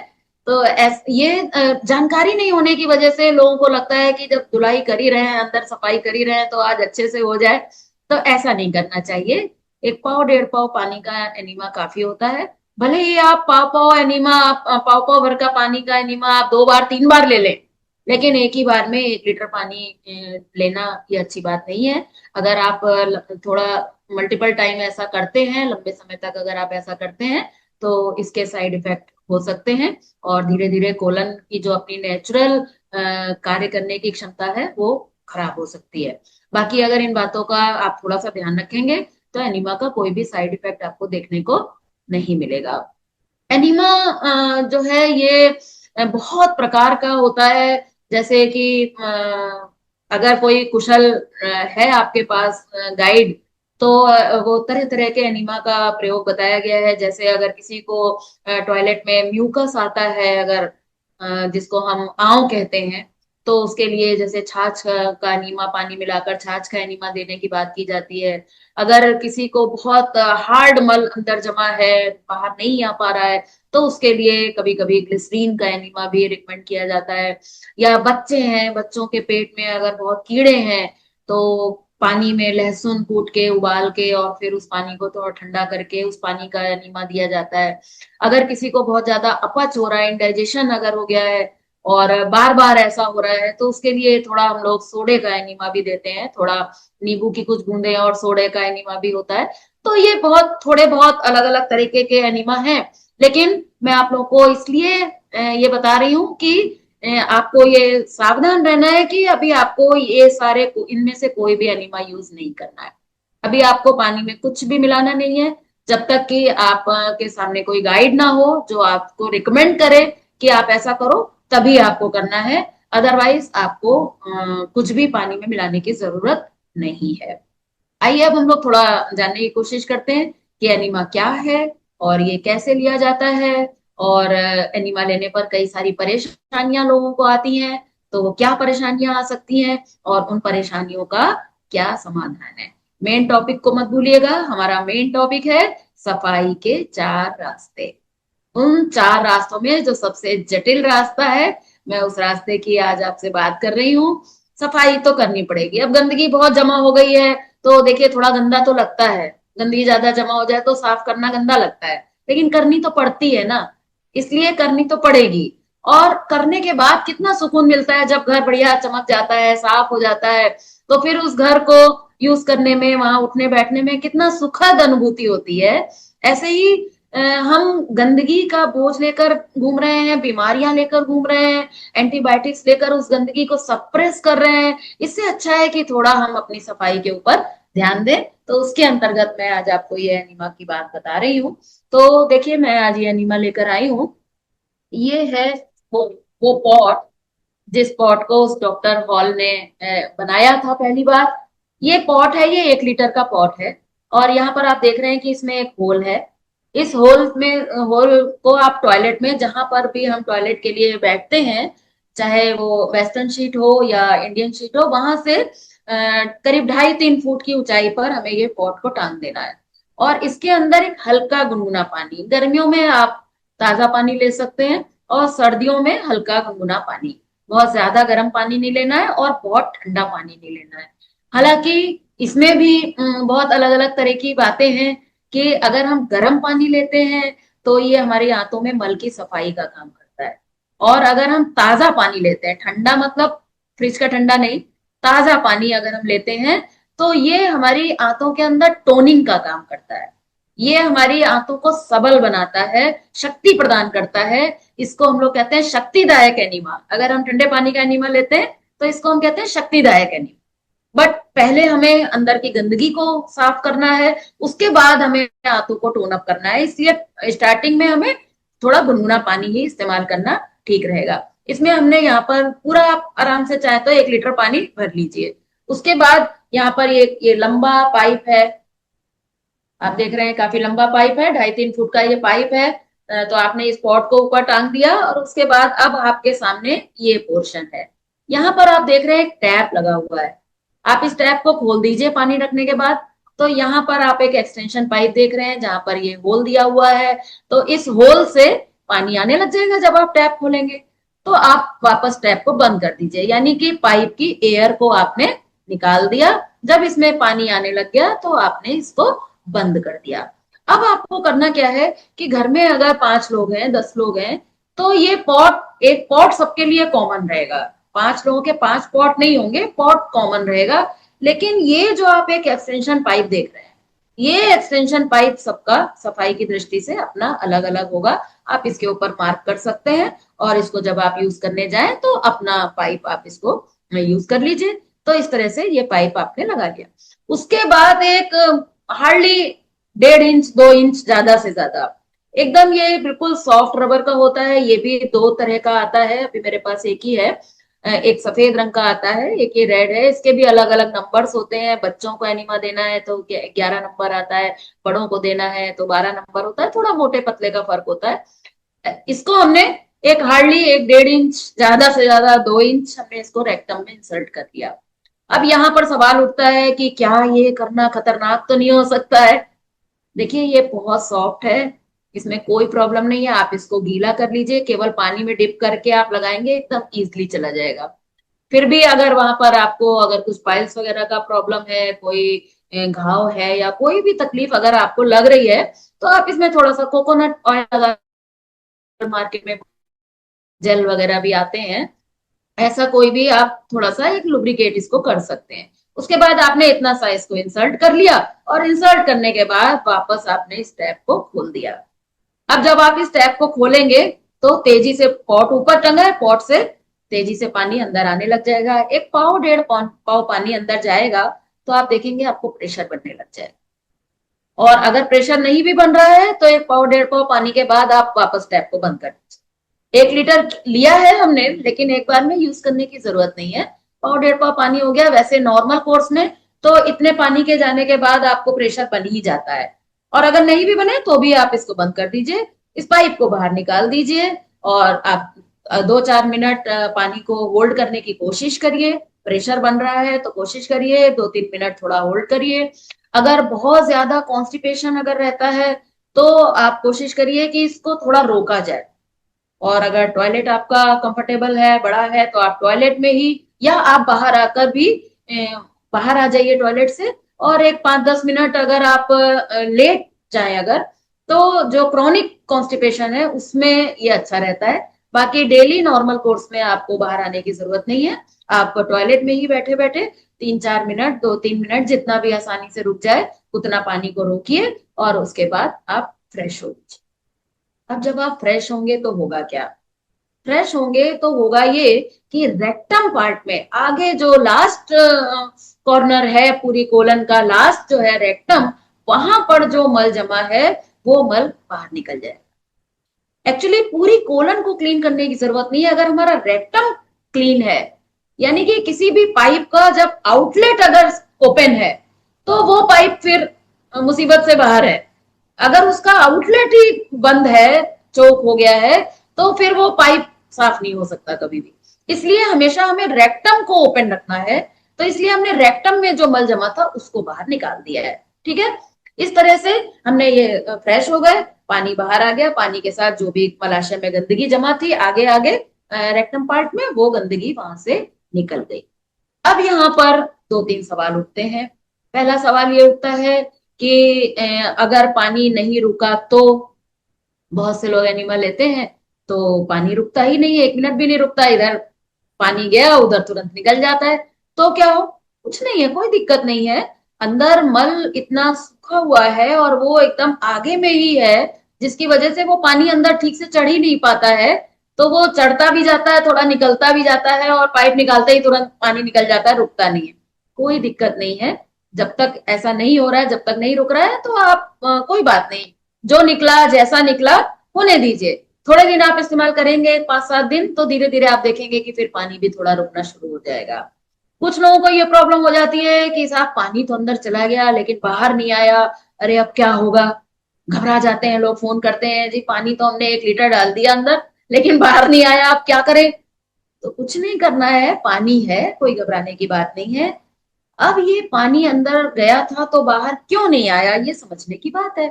B: तो ये जानकारी नहीं होने की वजह से लोगों को लगता है कि जब धुलाई कर ही रहे हैं, अंदर सफाई कर ही रहे हैं तो आज अच्छे से हो जाए। तो ऐसा नहीं करना चाहिए। 1 पाव 1.5 पाव पानी का एनीमा काफी होता है। भले ही आप पाव पाव एनीमा, आप पाव पाव भर का पानी का एनीमा आप 2 बार 3 बार ले लें, लेकिन एक ही बार में 1 लीटर पानी लेना ये अच्छी बात नहीं है। अगर आप थोड़ा मल्टीपल टाइम ऐसा करते हैं, लंबे समय तक अगर आप ऐसा करते हैं तो इसके साइड इफेक्ट हो सकते हैं और धीरे धीरे कोलन की जो अपनी नेचुरल कार्य करने की क्षमता है वो खराब हो सकती है। बाकी अगर इन बातों का आप थोड़ा सा ध्यान रखेंगे तो एनीमा का कोई भी साइड इफेक्ट आपको देखने को नहीं मिलेगा। एनीमा जो है ये बहुत प्रकार का होता है। जैसे कि अगर कोई कुशल है आपके पास गाइड तो वो तरह तरह के एनिमा का प्रयोग बताया गया है। जैसे अगर किसी को टॉयलेट में म्यूकस आता है, अगर जिसको हम आंव कहते हैं, तो उसके लिए जैसे छाछ का एनीमा, पानी मिलाकर छाछ का एनीमा देने की बात की जाती है। अगर किसी को बहुत हार्ड मल अंदर जमा है, बाहर नहीं आ पा रहा है, तो उसके लिए कभी कभी ग्लिसरीन का एनीमा भी रिकमेंड किया जाता है। या बच्चे हैं, बच्चों के पेट में अगर बहुत कीड़े हैं तो पानी में लहसुन कूट के उबाल के और फिर उस पानी को थोड़ा ठंडा करके उस पानी का एनीमा दिया जाता है। अगर किसी को बहुत ज्यादा अपच हो रहा है, इंडाइजेशन अगर हो गया है और बार बार ऐसा हो रहा है तो उसके लिए थोड़ा हम लोग सोडे का एनीमा भी देते हैं। थोड़ा नींबू की कुछ बूंदे और सोडे का एनीमा भी होता है। तो ये बहुत थोड़े बहुत अलग अलग तरीके के एनिमा हैं, लेकिन मैं आप लोगों को इसलिए ये बता रही हूँ कि आपको ये सावधान रहना है कि अभी आपको ये सारे इनमें से कोई भी एनिमा यूज नहीं करना है। अभी आपको पानी में कुछ भी मिलाना नहीं है, जब तक कि आप के सामने कोई गाइड ना हो जो आपको रिकमेंड करे कि आप ऐसा करो, तभी आपको करना है। अदरवाइज आपको कुछ भी पानी में मिलाने की जरूरत नहीं है। आइए अब हम लोग थोड़ा जानने की कोशिश करते हैं कि एनीमा क्या है और ये कैसे लिया जाता है। और एनीमा लेने पर कई सारी परेशानियां लोगों को आती हैं, तो वो क्या परेशानियां आ सकती हैं और उन परेशानियों का क्या समाधान है। मेन टॉपिक को मत भूलिएगा, हमारा मेन टॉपिक है सफाई के 4 रास्ते। उन 4 रास्तों में जो सबसे जटिल रास्ता है, मैं उस रास्ते की आज आपसे बात कर रही हूँ। सफाई तो करनी पड़ेगी, अब गंदगी बहुत जमा हो गई है, तो देखिए थोड़ा गंदा तो लगता है। गंदगी ज्यादा जमा हो जाए तो साफ करना गंदा लगता है, लेकिन करनी तो पड़ती है ना, इसलिए करनी तो पड़ेगी। और करने के बाद कितना सुकून मिलता है जब घर बढ़िया चमक जाता है, साफ हो जाता है, तो फिर उस घर को यूज करने में, वहां उठने बैठने में कितना सुखद अनुभूति होती है। ऐसे ही हम गंदगी का बोझ लेकर घूम रहे हैं, बीमारियां लेकर घूम रहे हैं, एंटीबायोटिक्स लेकर उस गंदगी को सप्रेस कर रहे हैं। इससे अच्छा है कि थोड़ा हम अपनी सफाई के ऊपर ध्यान दें। तो उसके अंतर्गत मैं आज आपको ये एनिमा की बात बता रही हूँ। तो देखिए मैं आज ये एनिमा लेकर आई हूँ। ये है वो वो पॉट जिस पॉट को उस डॉक्टर हॉल ने बनाया था पहली बार। ये पॉट है, ये 1 लीटर का पॉट है। और यहाँ पर आप देख रहे हैं कि इसमें एक होल है। इस होल में, होल को आप टॉयलेट में, जहां पर भी हम टॉयलेट के लिए बैठते हैं, चाहे वो वेस्टर्न शीट हो या इंडियन शीट हो, वहां से करीब 2.5-3 फुट की ऊंचाई पर हमें ये पॉट को टांग देना है। और इसके अंदर एक हल्का गुनगुना पानी, गर्मियों में आप ताजा पानी ले सकते हैं और सर्दियों में हल्का गुनगुना पानी। बहुत ज्यादा गर्म पानी नहीं लेना है और बहुत ठंडा पानी नहीं लेना है। हालांकि इसमें भी बहुत अलग अलग तरह की बातें हैं कि अगर हम गर्म पानी लेते हैं तो ये हमारी आंतों में मल की सफाई का काम करता है। और अगर हम ताजा पानी लेते हैं, ठंडा मतलब फ्रिज का ठंडा नहीं, ताजा पानी अगर हम लेते हैं, तो ये हमारी आंतों के अंदर टोनिंग का काम करता है। ये हमारी आंतों को सबल बनाता है, शक्ति प्रदान करता है। इसको हम लोग कहते हैं शक्तिदायक एनीमा। अगर हम ठंडे पानी का एनीमा लेते हैं तो इसको हम कहते हैं शक्तिदायक एनीमा। बट पहले हमें अंदर की गंदगी को साफ करना है, उसके बाद हमें आंतों को टोन अप करना है। इसलिए स्टार्टिंग में हमें थोड़ा गुनगुना पानी ही इस्तेमाल करना ठीक रहेगा। इसमें हमने यहाँ पर पूरा, आप आराम से चाहे तो 1 लीटर पानी भर लीजिए। उसके बाद यहाँ पर ये लंबा पाइप है, आप देख रहे हैं काफी लंबा पाइप है, 2.5-3 फुट का ये पाइप है। तो आपने इस पॉट को ऊपर टांग दिया और उसके बाद अब आपके सामने ये पोर्शन है। यहाँ पर आप देख रहे हैं एक टैप लगा हुआ है। आप इस टैप को खोल दीजिए पानी रखने के बाद। तो यहाँ पर आप एक एक्सटेंशन पाइप देख रहे हैं जहां पर ये होल दिया हुआ है। तो इस होल से पानी आने लग जाएगा जब आप टैप खोलेंगे। तो आप वापस टैप को बंद कर दीजिए, यानी कि पाइप की एयर को आपने निकाल दिया। जब इसमें पानी आने लग गया तो आपने इसको बंद कर दिया। अब आपको करना क्या है कि घर में अगर 5 लोग हैं, 10 लोग हैं, तो ये पॉट, एक पॉट सबके लिए कॉमन रहेगा। 5 लोगों के 5 पॉट नहीं होंगे, पॉट कॉमन रहेगा। लेकिन ये जो आप एक एक्सटेंशन पाइप देख रहे हैं, ये एक्सटेंशन पाइप सबका सफाई की दृष्टि से अपना अलग अलग होगा। आप इसके ऊपर मार्क कर सकते हैं और इसको जब आप यूज करने जाएं तो अपना पाइप आप इसको यूज कर लीजिए। तो इस तरह से ये पाइप आपने लगा लिया। उसके बाद एक हार्डली 1.5 इंच 2 इंच ज्यादा से ज्यादा, एकदम ये बिल्कुल सॉफ्ट रबर का होता है। ये भी 2 तरह का आता है, अभी मेरे पास एक ही है। एक सफेद रंग का आता है, एक ये रेड है। इसके भी अलग अलग नंबर्स होते हैं। बच्चों को एनिमा देना है तो 11 नंबर आता है, बड़ों को देना है तो 12 नंबर होता है। थोड़ा मोटे पतले का फर्क होता है। इसको हमने एक हार्डली एक 1.5 इंच ज्यादा से ज्यादा 2 इंच हमने इसको रेक्टम में इंसर्ट कर दिया। अब यहाँ पर सवाल उठता है कि क्या ये करना खतरनाक तो नहीं हो सकता है। देखिए ये बहुत सॉफ्ट है, इसमें कोई प्रॉब्लम नहीं है। आप इसको गीला कर लीजिए, केवल पानी में डिप करके आप लगाएंगे, एकदम इजीली चला जाएगा। फिर भी अगर वहां पर आपको अगर कुछ पाइल्स वगैरह का प्रॉब्लम है, कोई घाव है या कोई भी तकलीफ अगर आपको लग रही है, तो आप इसमें थोड़ा सा कोकोनट ऑयल लगा, मार्केट में जेल वगैरह भी आते हैं, ऐसा कोई भी आप थोड़ा सा एक लुब्रिकेट इसको कर सकते हैं। उसके बाद आपने इतना सा इसको इंसर्ट कर लिया, और इंसर्ट करने के बाद वापस आपने इस टैप को खोल दिया। अब जब आप इस टैप को खोलेंगे तो तेजी से, पॉट ऊपर टंगा है, पॉट से तेजी से पानी अंदर आने लग जाएगा। एक पाव डेढ़ पाव पानी अंदर जाएगा तो आप देखेंगे आपको प्रेशर बनने लग जाएगा। और अगर प्रेशर नहीं भी बन रहा है तो एक पाव डेढ़ पाव पानी के बाद आप वापस टैप को बंद कर दीजिए। 1 लीटर लिया है हमने, लेकिन एक बार में यूज करने की जरूरत नहीं है। पाव डेढ़ पाव पानी हो गया। वैसे नॉर्मल कोर्स में तो इतने पानी के जाने के बाद आपको प्रेशर बन ही जाता है। और अगर नहीं भी बने तो भी आप इसको बंद कर दीजिए, इस पाइप को बाहर निकाल दीजिए, और आप 2-4 मिनट पानी को होल्ड करने की कोशिश करिए। प्रेशर बन रहा है तो कोशिश करिए 2-3 मिनट थोड़ा होल्ड करिए। अगर बहुत ज्यादा कॉन्स्टिपेशन अगर रहता है तो आप कोशिश करिए कि इसको थोड़ा रोका जाए। और अगर टॉयलेट आपका कंफर्टेबल है, बड़ा है, तो आप टॉयलेट में ही, या आप बाहर आकर भी बाहर आ जाइए टॉयलेट से, और एक 5-10 मिनट अगर आप लेट जाए अगर, तो जो क्रॉनिक कॉन्स्टिपेशन है उसमें ये अच्छा रहता है। बाकी डेली नॉर्मल कोर्स में आपको बाहर आने की जरूरत नहीं है। आप टॉयलेट में ही बैठे बैठे 3-4 मिनट, 2-3 मिनट, जितना भी आसानी से रुक जाए उतना पानी को रोकिए, और उसके बाद आप फ्रेश हो लीजिए। अब जब आप फ्रेश होंगे तो होगा क्या? फ्रेश होंगे तो होगा ये कि रेक्टम पार्ट में आगे जो लास्ट कॉर्नर है, पूरी कोलन का लास्ट जो है रेक्टम, वहां पर जो मल जमा है वो मल बाहर निकल जाए। एक्चुअली पूरी कोलन को क्लीन करने की जरूरत नहीं है। अगर हमारा रेक्टम क्लीन है, यानी कि किसी भी पाइप का जब आउटलेट अगर ओपन है, तो वो पाइप फिर मुसीबत से बाहर है। अगर उसका आउटलेट ही बंद है, चोक हो गया है, तो फिर वो पाइप साफ नहीं हो सकता कभी भी। इसलिए हमेशा हमें रेक्टम को ओपन रखना है। तो इसलिए हमने रेक्टम में जो मल जमा था उसको बाहर निकाल दिया है। ठीक है, इस तरह से हमने ये फ्रेश हो गए, पानी बाहर आ गया, पानी के साथ जो भी मलाशय में गंदगी जमा थी आगे आगे रेक्टम पार्ट में, वो गंदगी वहां से निकल गई। अब यहाँ पर 2-3 सवाल उठते हैं। पहला सवाल ये उठता है कि अगर पानी नहीं रुका तो, बहुत से लोग एनिमल लेते हैं तो पानी रुकता ही नहीं है, 1 मिनट भी नहीं रुकता, इधर पानी गया उधर तुरंत निकल जाता है, तो क्या हो? कुछ नहीं है, कोई दिक्कत नहीं है। अंदर मल इतना सूखा हुआ है और वो एकदम आगे में ही है, जिसकी वजह से वो पानी अंदर ठीक से चढ़ ही नहीं पाता है। तो वो चढ़ता भी जाता है, थोड़ा निकलता भी जाता है, और पाइप निकालते ही तुरंत पानी निकल जाता है, रुकता नहीं है। कोई दिक्कत नहीं है। जब तक ऐसा नहीं हो रहा है, जब तक नहीं रुक रहा है, तो आप कोई बात नहीं, जो निकला जैसा निकला होने दीजिए। थोड़े दिन आप इस्तेमाल करेंगे, 5-7 दिन, तो धीरे धीरे आप देखेंगे कि फिर पानी भी थोड़ा रुकना शुरू हो जाएगा। कुछ लोगों को ये प्रॉब्लम हो जाती है कि साहब पानी तो अंदर चला गया लेकिन बाहर नहीं आया, अरे अब क्या होगा? घबरा जाते हैं लोग, फोन करते हैं, जी पानी तो हमने 1 लीटर डाल दिया अंदर लेकिन बाहर नहीं आया, अब क्या करें? तो कुछ नहीं करना है, पानी है, कोई घबराने की बात नहीं है। अब ये पानी अंदर गया था तो बाहर क्यों नहीं आया, ये समझने की बात है।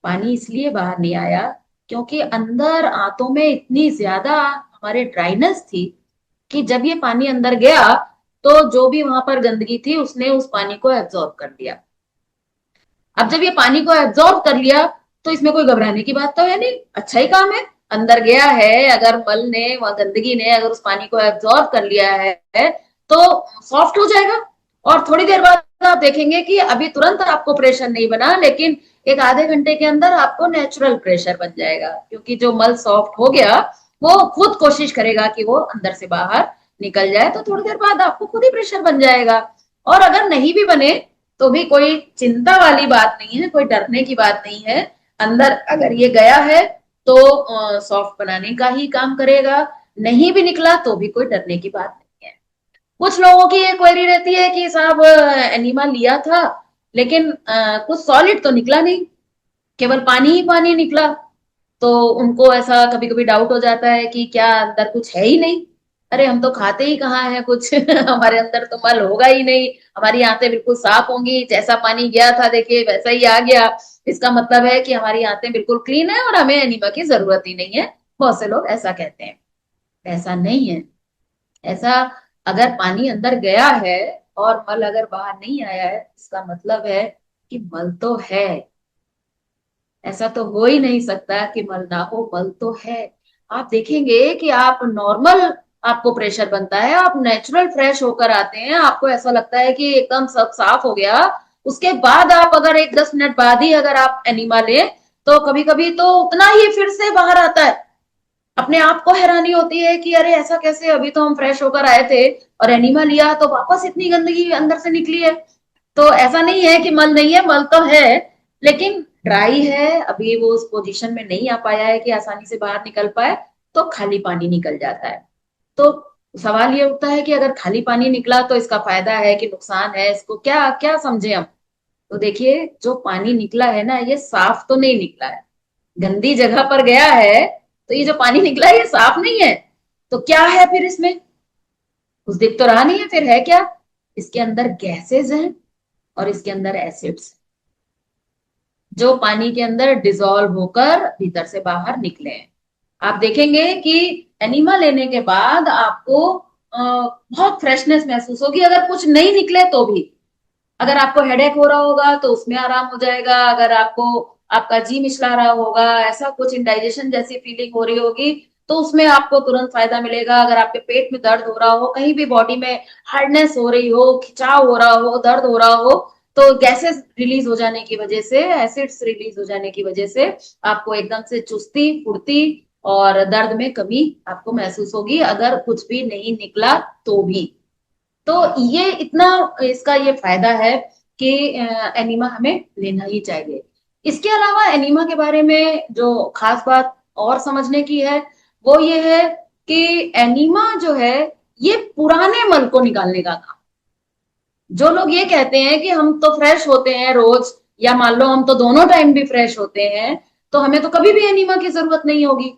B: पानी इसलिए बाहर नहीं आया क्योंकि अंदर आंतों में इतनी ज्यादा हमारे ड्राइनेस थी कि जब ये पानी अंदर गया तो जो भी वहां पर गंदगी थी उसने उस पानी को एब्जॉर्ब कर लिया। अब जब ये पानी को एब्जॉर्ब कर लिया तो इसमें कोई घबराने की बात तो है नहीं, अच्छा ही काम है। अंदर गया है, अगर मल ने व गंदगी ने अगर उस पानी को एब्जॉर्ब कर लिया है तो सॉफ्ट हो जाएगा। और थोड़ी देर बाद आप देखेंगे कि अभी तुरंत आपको प्रेशर नहीं बना, लेकिन एक आधे घंटे के अंदर आपको नेचुरल प्रेशर बन जाएगा, क्योंकि जो मल सॉफ्ट हो गया वो खुद कोशिश करेगा कि वो अंदर से बाहर निकल जाए, तो थोड़ी देर बाद आपको खुद ही प्रेशर बन जाएगा। और अगर नहीं भी बने तो भी कोई चिंता वाली बात नहीं है, कोई डरने की बात नहीं है। अंदर अगर ये गया है तो सॉफ्ट बनाने का ही काम करेगा, नहीं भी निकला तो भी कोई डरने की बात नहीं है। कुछ लोगों की ये क्वेरी रहती है कि साहब एनिमा लिया था लेकिन कुछ सॉलिड तो निकला नहीं, केवल पानी ही पानी निकला। तो उनको ऐसा कभी कभी डाउट हो जाता है कि क्या अंदर कुछ है ही नहीं? अरे हम तो खाते ही कहाँ है कुछ हमारे अंदर तो मल होगा ही नहीं, हमारी आंतें बिल्कुल साफ होंगी, जैसा पानी गया था देखिए वैसा ही आ गया। इसका मतलब है कि हमारी आंतें बिल्कुल क्लीन है और हमें एनीमा की जरूरत ही नहीं है। बहुत से लोग ऐसा कहते हैं। ऐसा नहीं है। ऐसा, अगर पानी अंदर गया है और मल अगर बाहर नहीं आया है, इसका मतलब है कि मल तो है। ऐसा तो हो ही नहीं सकता कि मल ना हो, मल तो है। आप देखेंगे कि आप नॉर्मल आपको प्रेशर बनता है, आप नेचुरल फ्रेश होकर आते हैं, आपको ऐसा लगता है कि एकदम सब साफ हो गया। उसके बाद आप अगर 1-10 मिनट बाद ही अगर आप एनिमा लें, तो कभी कभी तो उतना ही फिर से बाहर आता है। अपने आप को हैरानी होती है कि अरे ऐसा कैसे, अभी तो हम फ्रेश होकर आए थे और एनिमा लिया तो वापस इतनी गंदगी अंदर से निकली है। तो ऐसा नहीं है कि मल नहीं है, मल तो है, लेकिन ड्राई है, अभी वो उस पोजीशन में नहीं आ पाया है कि आसानी से बाहर निकल पाए, तो खाली पानी निकल जाता है। तो सवाल ये उठता है कि अगर खाली पानी निकला तो इसका फायदा है कि नुकसान है, इसको क्या क्या समझे हम। तो देखिए, जो पानी निकला है ना, ये साफ तो नहीं निकला है, गंदी जगह पर गया है। तो ये जो पानी निकला है ये साफ नहीं है। तो क्या है फिर इसमें, कुछ दिख तो रहा नहीं है, फिर है क्या? इसके अंदर गैसेज हैं और इसके अंदर एसिड्स, जो पानी के अंदर डिसॉल्व होकर भीतर से बाहर निकले हैं। आप देखेंगे कि एनिमा लेने के बाद आपको बहुत फ्रेशनेस महसूस होगी, अगर कुछ नहीं निकले तो भी। अगर आपको हेडेक हो रहा होगा तो उसमें आराम हो जाएगा, अगर आपको आपका जी मिचला रहा होगा, ऐसा कुछ इंडाइजेशन जैसी फीलिंग हो रही होगी, तो उसमें आपको तुरंत फायदा मिलेगा। अगर आपके पेट में दर्द हो रहा हो, कहीं भी बॉडी में हार्डनेस हो रही हो, खिंचाव हो रहा हो, दर्द हो रहा हो, तो गैसेस रिलीज हो जाने की वजह से, एसिड्स रिलीज हो जाने की वजह से आपको एकदम से चुस्ती, फुर्ती और दर्द में कमी आपको महसूस होगी, अगर कुछ भी नहीं निकला तो भी। तो ये इतना, इसका ये फायदा है कि एनीमा हमें लेना ही चाहिए। इसके अलावा एनीमा के बारे में जो खास बात और समझने की है, वो ये है कि एनीमा जो है, ये पुराने मल को निकालने का काम। जो लोग ये कहते हैं कि हम तो फ्रेश होते हैं रोज, या मान लो हम तो दोनों टाइम भी फ्रेश होते हैं, तो हमें तो कभी भी एनीमा की जरूरत नहीं होगी।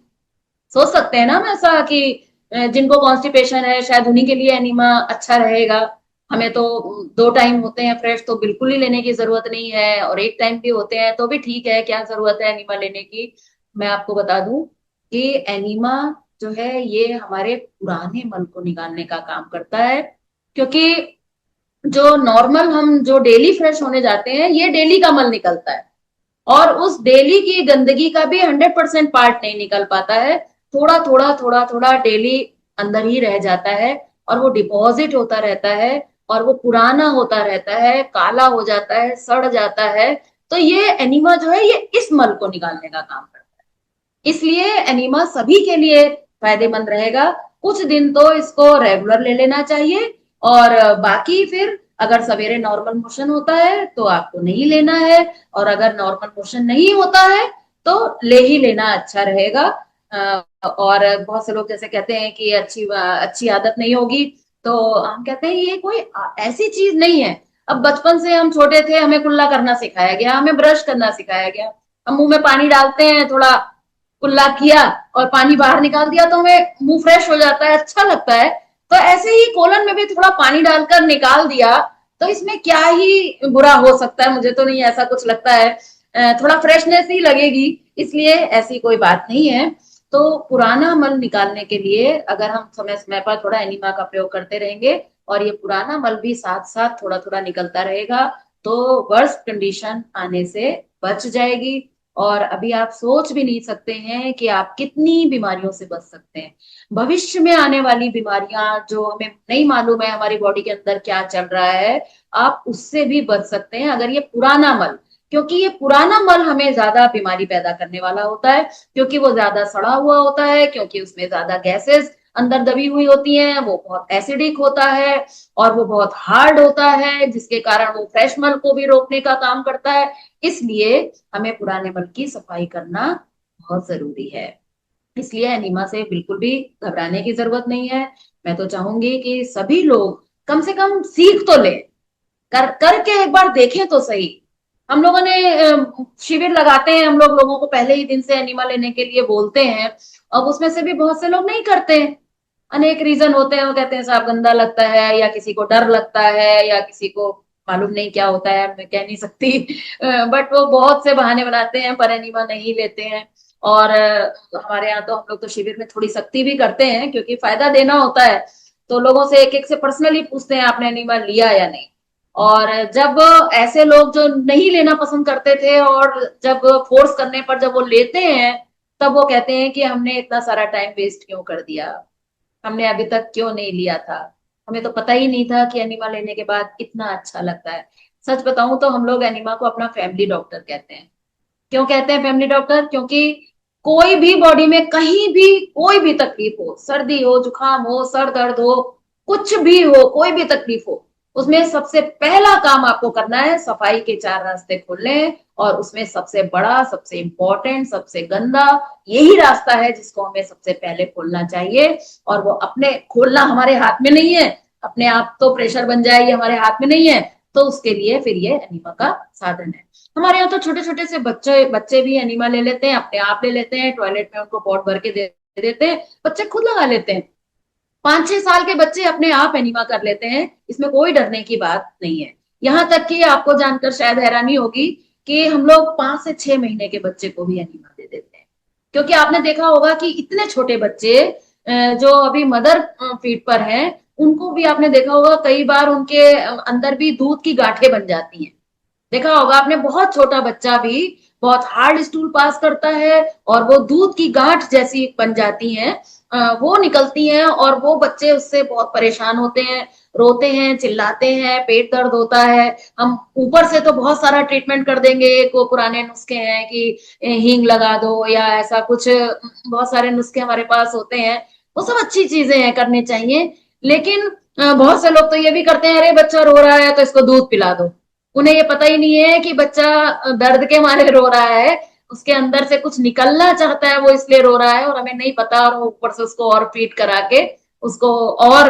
B: सोच सकते हैं ना हम ऐसा कि जिनको कॉन्स्टिपेशन है शायद उन्हीं के लिए एनीमा अच्छा रहेगा। हमें तो 2 टाइम होते हैं फ्रेश, तो बिल्कुल ही लेने की जरूरत नहीं है, और एक टाइम भी होते हैं तो भी ठीक है, क्या जरूरत है एनीमा लेने की। मैं आपको बता दूं कि एनीमा जो है ये हमारे पुराने मल को निकालने का काम करता है। क्योंकि जो नॉर्मल हम जो डेली फ्रेश होने जाते हैं, ये डेली का मल निकलता है, और उस डेली की गंदगी का भी 100% पार्ट नहीं निकल पाता है। थोड़ा थोड़ा थोड़ा थोड़ा डेली अंदर ही रह जाता है, और वो डिपॉजिट होता रहता है, और वो पुराना होता रहता है, काला हो जाता है, सड़ जाता है। तो ये एनीमा जो है, ये इस मल को निकालने का काम करता है। इसलिए एनीमा सभी के लिए फायदेमंद रहेगा। कुछ दिन तो इसको रेगुलर ले लेना चाहिए, और बाकी फिर अगर सवेरे नॉर्मल मोशन होता है तो आपको नहीं लेना है, और अगर नॉर्मल मोशन नहीं होता है तो ले ही लेना अच्छा रहेगा। और बहुत से लोग जैसे कहते हैं कि अच्छी अच्छी आदत नहीं होगी, तो हम कहते हैं ये कोई ऐसी चीज नहीं है। अब बचपन से हम छोटे थे, हमें कुल्ला करना सिखाया गया, हमें ब्रश करना सिखाया गया, हम मुंह में पानी डालते हैं, थोड़ा कुल्ला किया और पानी बाहर निकाल दिया, तो हमें मुंह फ्रेश हो जाता है, अच्छा लगता है। तो ऐसे ही कोलन में भी थोड़ा पानी डालकर निकाल दिया, तो इसमें क्या ही बुरा हो सकता है, मुझे तो नहीं ऐसा कुछ लगता है। थोड़ा फ्रेशनेस ही लगेगी, इसलिए ऐसी कोई बात नहीं है। तो पुराना मल निकालने के लिए अगर हम समय समय पर थोड़ा एनिमा का प्रयोग करते रहेंगे, और ये पुराना मल भी साथ साथ थोड़ा थोड़ा निकलता रहेगा, तो वर्स्ट कंडीशन आने से बच जाएगी। और अभी आप सोच भी नहीं सकते हैं कि आप कितनी बीमारियों से बच सकते हैं। भविष्य में आने वाली बीमारियां जो हमें नहीं मालूम है हमारी बॉडी के अंदर क्या चल रहा है, आप उससे भी बच सकते हैं अगर ये पुराना मल, क्योंकि ये पुराना मल हमें ज्यादा बीमारी पैदा करने वाला होता है, क्योंकि वो ज्यादा सड़ा हुआ होता है, क्योंकि उसमें ज्यादा गैसेस अंदर दबी हुई होती हैं, वो बहुत एसिडिक होता है, और वो बहुत हार्ड होता है, जिसके कारण वो फ्रेश मल को भी रोकने का काम करता है। इसलिए हमें पुराने मल की सफाई करना बहुत जरूरी है। इसलिए एनीमा से बिल्कुल भी घबराने की जरूरत नहीं है। मैं तो चाहूंगी कि सभी लोग कम से कम सीख तो लें, करके एक बार देखें तो सही। हम लोगों ने शिविर लगाते हैं, हम लोगों को पहले ही दिन से एनिमा लेने के लिए बोलते हैं, अब उसमें से भी बहुत से लोग नहीं करते हैं। अनेक रीजन होते हैं, वो कहते हैं साहब गंदा लगता है, या किसी को डर लगता है, या किसी को मालूम नहीं क्या होता है, मैं कह नहीं सकती। बट वो बहुत से बहाने बनाते हैं, पर एनिमा नहीं लेते हैं। और हमारे यहाँ तो हम लोग तो शिविर में थोड़ी सख्ती भी करते हैं, क्योंकि फायदा देना होता है। तो लोगों से एक एक से पर्सनली पूछते हैं आपने एनिमा लिया या नहीं। और जब ऐसे लोग जो नहीं लेना पसंद करते थे, और जब फोर्स करने पर जब वो लेते हैं, तब वो कहते हैं कि हमने इतना सारा टाइम वेस्ट क्यों कर दिया। हमने अभी तक क्यों नहीं लिया था? हमें तो पता ही नहीं था कि एनिमा लेने के बाद इतना अच्छा लगता है। सच बताऊं तो हम लोग एनिमा को अपना फैमिली डॉक्टर कहते हैं। क्यों कहते हैं फैमिली डॉक्टर? क्योंकि कोई भी बॉडी में कहीं भी कोई भी तकलीफ हो, सर्दी हो, जुकाम हो, सर दर्द हो, कुछ भी हो, कोई भी तकलीफ हो, उसमें सबसे पहला काम आपको करना है सफाई के चार रास्ते खोलने हैं। और उसमें सबसे बड़ा, सबसे इंपॉर्टेंट, सबसे गंदा यही रास्ता है जिसको हमें सबसे पहले खोलना चाहिए। और वो अपने खोलना हमारे हाथ में नहीं है, अपने आप तो प्रेशर बन जाए ये हमारे हाथ में नहीं है। तो उसके लिए फिर ये एनीमा का साधन है। हमारे यहाँ तो छोटे छोटे से बच्चे बच्चे भी एनिमा ले लेते हैं, अपने आप ले लेते हैं, टॉयलेट में उनको पॉट भर के दे देते हैं, बच्चे खुद लगा लेते हैं। 5-6 साल के बच्चे अपने आप एनिमा कर लेते हैं, इसमें कोई डरने की बात नहीं है। यहाँ तक कि आपको जानकर शायद हैरानी होगी कि हम लोग 5 से 6 महीने के बच्चे को भी एनिमा दे देते हैं। क्योंकि आपने देखा होगा कि इतने छोटे बच्चे जो अभी मदर फीड पर हैं, उनको भी आपने देखा होगा कई बार उनके अंदर भी दूध की गांठें बन जाती हैं। देखा होगा आपने, बहुत छोटा बच्चा भी बहुत हार्ड स्टूल पास करता है और वो दूध की गांठ जैसी बन जाती हैं, वो निकलती हैं और वो बच्चे उससे बहुत परेशान होते हैं, रोते हैं, चिल्लाते हैं, पेट दर्द होता है। हम ऊपर से तो बहुत सारा ट्रीटमेंट कर देंगे, एक वो पुराने नुस्खे हैं कि हींग लगा दो या ऐसा कुछ, बहुत सारे नुस्खे हमारे पास होते हैं। वो सब अच्छी चीजें हैं, करने चाहिए। लेकिन बहुत से लोग तो ये भी करते हैं, अरे बच्चा रो रहा है तो इसको दूध पिला दो। उन्हें ये पता ही नहीं है कि बच्चा दर्द के मारे रो रहा है, उसके अंदर से कुछ निकलना चाहता है, वो इसलिए रो रहा है और हमें नहीं पता, और ऊपर से उसको और फीड करा के उसको और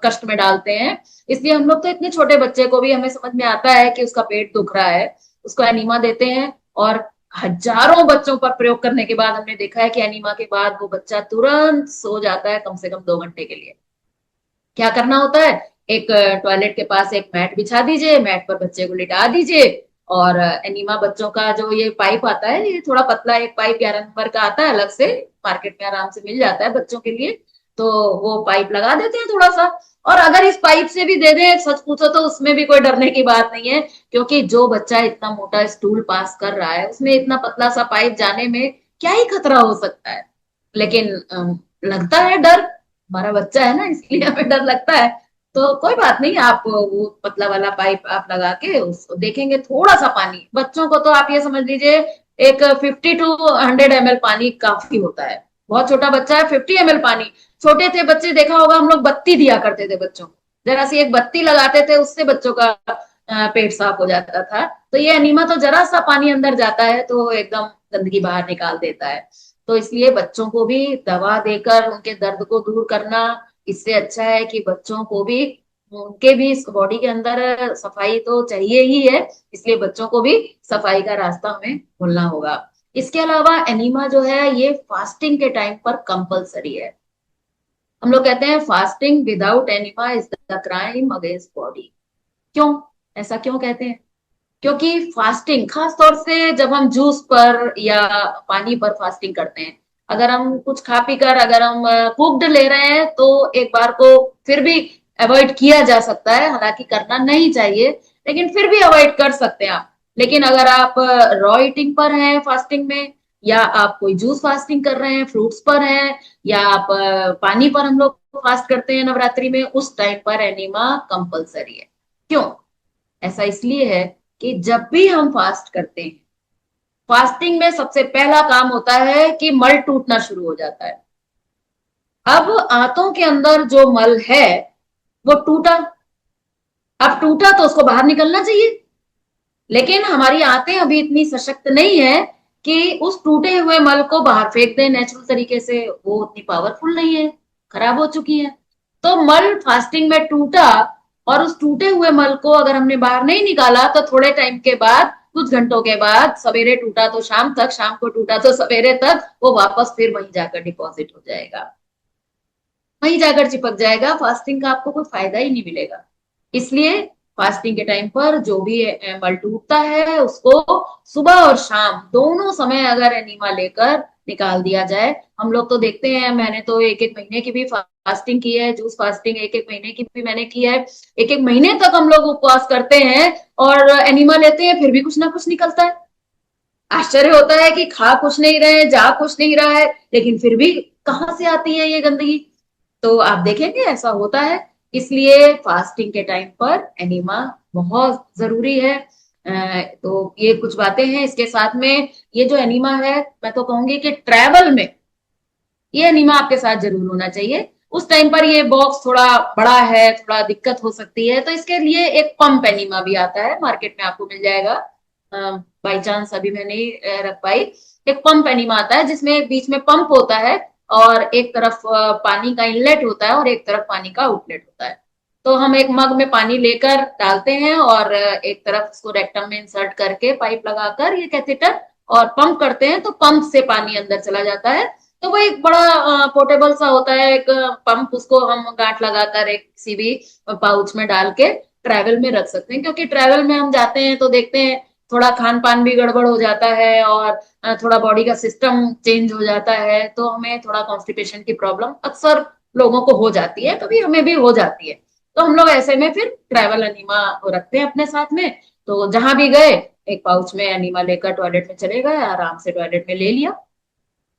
B: कष्ट में डालते हैं। इसलिए हम लोग तो इतने छोटे बच्चे को भी हमें समझ में आता है कि उसका पेट दुख रहा है, उसको एनीमा देते हैं। और हजारों बच्चों पर प्रयोग करने के बाद हमने देखा है कि एनीमा के बाद वो बच्चा तुरंत सो जाता है, कम से कम 2 घंटे के लिए। क्या करना होता है, एक टॉयलेट के पास एक मैट बिछा दीजिए, मैट पर बच्चे को लिटा दीजिए। और एनीमा बच्चों का जो ये पाइप आता है, ये थोड़ा पतला एक पाइप 11 नंबर का आता है अलग से, मार्केट में आराम से मिल जाता है बच्चों के लिए। तो वो पाइप लगा देते हैं थोड़ा सा। और अगर इस पाइप से भी दे दें, सच पूछो तो उसमें भी कोई डरने की बात नहीं है। क्योंकि जो बच्चा इतना मोटा स्टूल पास कर रहा है, उसमें इतना पतला सा पाइप जाने में क्या ही खतरा हो सकता है। लेकिन लगता है डर, हमारा बच्चा है ना, इसलिए हमें डर लगता है। तो कोई बात नहीं, आप वो पतला वाला पाइप आप लगा के उसको देखेंगे, थोड़ा सा पानी बच्चों को तो आप ये समझ लीजिए, एक 50 to 100 ml पानी काफी होता है। बहुत छोटा बच्चा है, 50 ml पानी। छोटे थे बच्चे, देखा होगा हम लोग बत्ती दिया करते थे बच्चों को, जरा सी एक बत्ती लगाते थे, उससे बच्चों का पेट साफ हो जाता था। तो ये अनीमा तो जरा सा पानी अंदर जाता है तो एकदम गंदगी बाहर निकाल देता है। तो इसलिए बच्चों को भी दवा देकर उनके दर्द को दूर करना, इससे अच्छा है कि बच्चों को भी, उनके भी बॉडी के अंदर सफाई तो चाहिए ही है। इसलिए बच्चों को भी सफाई का रास्ता हमें खोलना होगा। इसके अलावा एनीमा जो है ये फास्टिंग के टाइम पर कंपलसरी है। हम लोग कहते हैं fasting without enema is the crime against body. क्यों? ऐसा क्यों कहते हैं? क्योंकि फास्टिंग, खास तौर से जब हम जूस पर या पानी पर फास्टिंग करते हैं, अगर हम कुछ खा पी कर अगर हम कुक्ड ले रहे हैं तो एक बार को फिर भी अवॉइड किया जा सकता है, हालांकि करना नहीं चाहिए, लेकिन फिर भी अवॉइड कर सकते हैं आप। लेकिन अगर आप रॉ ईटिंग पर हैं फास्टिंग में, या आप कोई जूस फास्टिंग कर रहे हैं, फ्रूट्स पर हैं, या आप पानी पर हम लोग फास्ट करते हैं नवरात्रि में, उस टाइम पर एनीमा कंपलसरी है। क्यों? ऐसा इसलिए है कि जब भी हम फास्ट करते हैं, फास्टिंग में सबसे पहला काम होता है कि मल टूटना शुरू हो जाता है। अब आंतों के अंदर जो मल है वो टूटा, अब टूटा तो उसको बाहर निकलना चाहिए। लेकिन हमारी आंतें अभी इतनी सशक्त नहीं है कि उस टूटे हुए मल को बाहर फेंक दें नेचुरल तरीके से, वो उतनी पावरफुल नहीं है, खराब हो चुकी है। तो मल फास्टिंग में टूटा, और उस टूटे हुए मल को अगर हमने बाहर नहीं निकाला तो थोड़े टाइम के बाद, कुछ घंटों के बाद, सवेरे टूटा तो शाम तक, शाम को टूटा तो सवेरे तक, वो वापस फिर वहीं जाकर डिपॉजिट हो जाएगा, वहीं जाकर चिपक जाएगा। फास्टिंग का आपको कोई फायदा ही नहीं मिलेगा। इसलिए फास्टिंग के टाइम पर जो भी मल टूटता है उसको सुबह और शाम दोनों समय अगर एनीमा लेकर निकाल दिया जाए। हम लोग तो देखते हैं, मैंने तो 1-1 महीने की भी फास्टिंग की है, जूस फास्टिंग 1-1 महीने की भी मैंने की है। 1-1 महीने तक हम लोग उपवास करते हैं और एनीमा लेते हैं, फिर भी कुछ ना कुछ निकलता है। आश्चर्य होता है कि खा कुछ नहीं रहे, जा कुछ नहीं रहा है, लेकिन फिर भी कहाँ से आती है ये गंदगी? तो आप देखेंगे ऐसा होता है। इसलिए फास्टिंग के टाइम पर एनीमा बहुत जरूरी है। तो ये कुछ बातें हैं इसके साथ में। ये जो एनीमा है, मैं तो कहूंगी कि ट्रैवल में ये एनीमा आपके साथ जरूर होना चाहिए। उस टाइम पर ये बॉक्स थोड़ा बड़ा है, थोड़ा दिक्कत हो सकती है, तो इसके लिए एक पंप एनीमा भी आता है, मार्केट में आपको मिल जाएगा। बाई चांस अभी मैं नहीं रख पाई। एक पंप एनीमा आता है जिसमें बीच में पंप होता है, और एक तरफ पानी का इनलेट होता है और एक तरफ पानी का आउटलेट होता है। तो हम एक मग में पानी लेकर डालते हैं, और एक तरफ उसको रेक्टम में इंसर्ट करके पाइप लगाकर ये कैथेटर और पंप करते हैं, तो पंप से पानी अंदर चला जाता है। तो वो एक बड़ा पोर्टेबल सा होता है एक पंप। उसको हम गांठ लगाकर एक किसी भी पाउच में डाल के ट्रैवल में रख सकते हैं, क्योंकि ट्रैवल में हम जाते हैं तो देखते हैं थोड़ा खान पान भी गड़बड़ हो जाता है, और थोड़ा बॉडी का सिस्टम चेंज हो जाता है, तो हमें थोड़ा कॉन्स्टिपेशन की प्रॉब्लम अक्सर लोगों को हो जाती है, कभी हमें भी हो जाती है। तो हम लोग ऐसे में फिर ट्रैवल अनीमा रखते हैं अपने साथ में। तो जहां भी गए एक पाउच में अनीमा लेकर टॉयलेट में चले गए, आराम से टॉयलेट में ले लिया,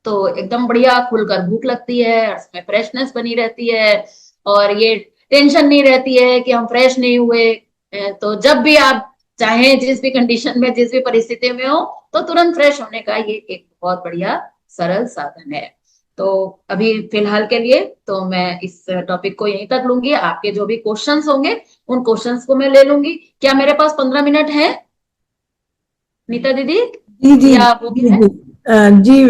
B: तो एकदम बढ़िया खुलकर भूख लगती है, उसमें फ्रेशनेस बनी रहती है, और ये टेंशन नहीं रहती है कि हम फ्रेश नहीं हुए। तो जब भी आप चाहें, जिस भी कंडीशन में, जिस भी परिस्थिति में हो, तो तुरंत फ्रेश होने का ये एक बहुत बढ़िया सरल साधन है। तो अभी फिलहाल के लिए तो मैं इस टॉपिक को यहीं तक लूंगी। आपके जो भी क्वेश्चंस होंगे उन क्वेश्चंस को मैं ले लूंगी। क्या मेरे पास 15 मिनट है, नीता दीदी,
A: जी जी
B: या वो भी
A: जी
B: है?
A: जी। जी,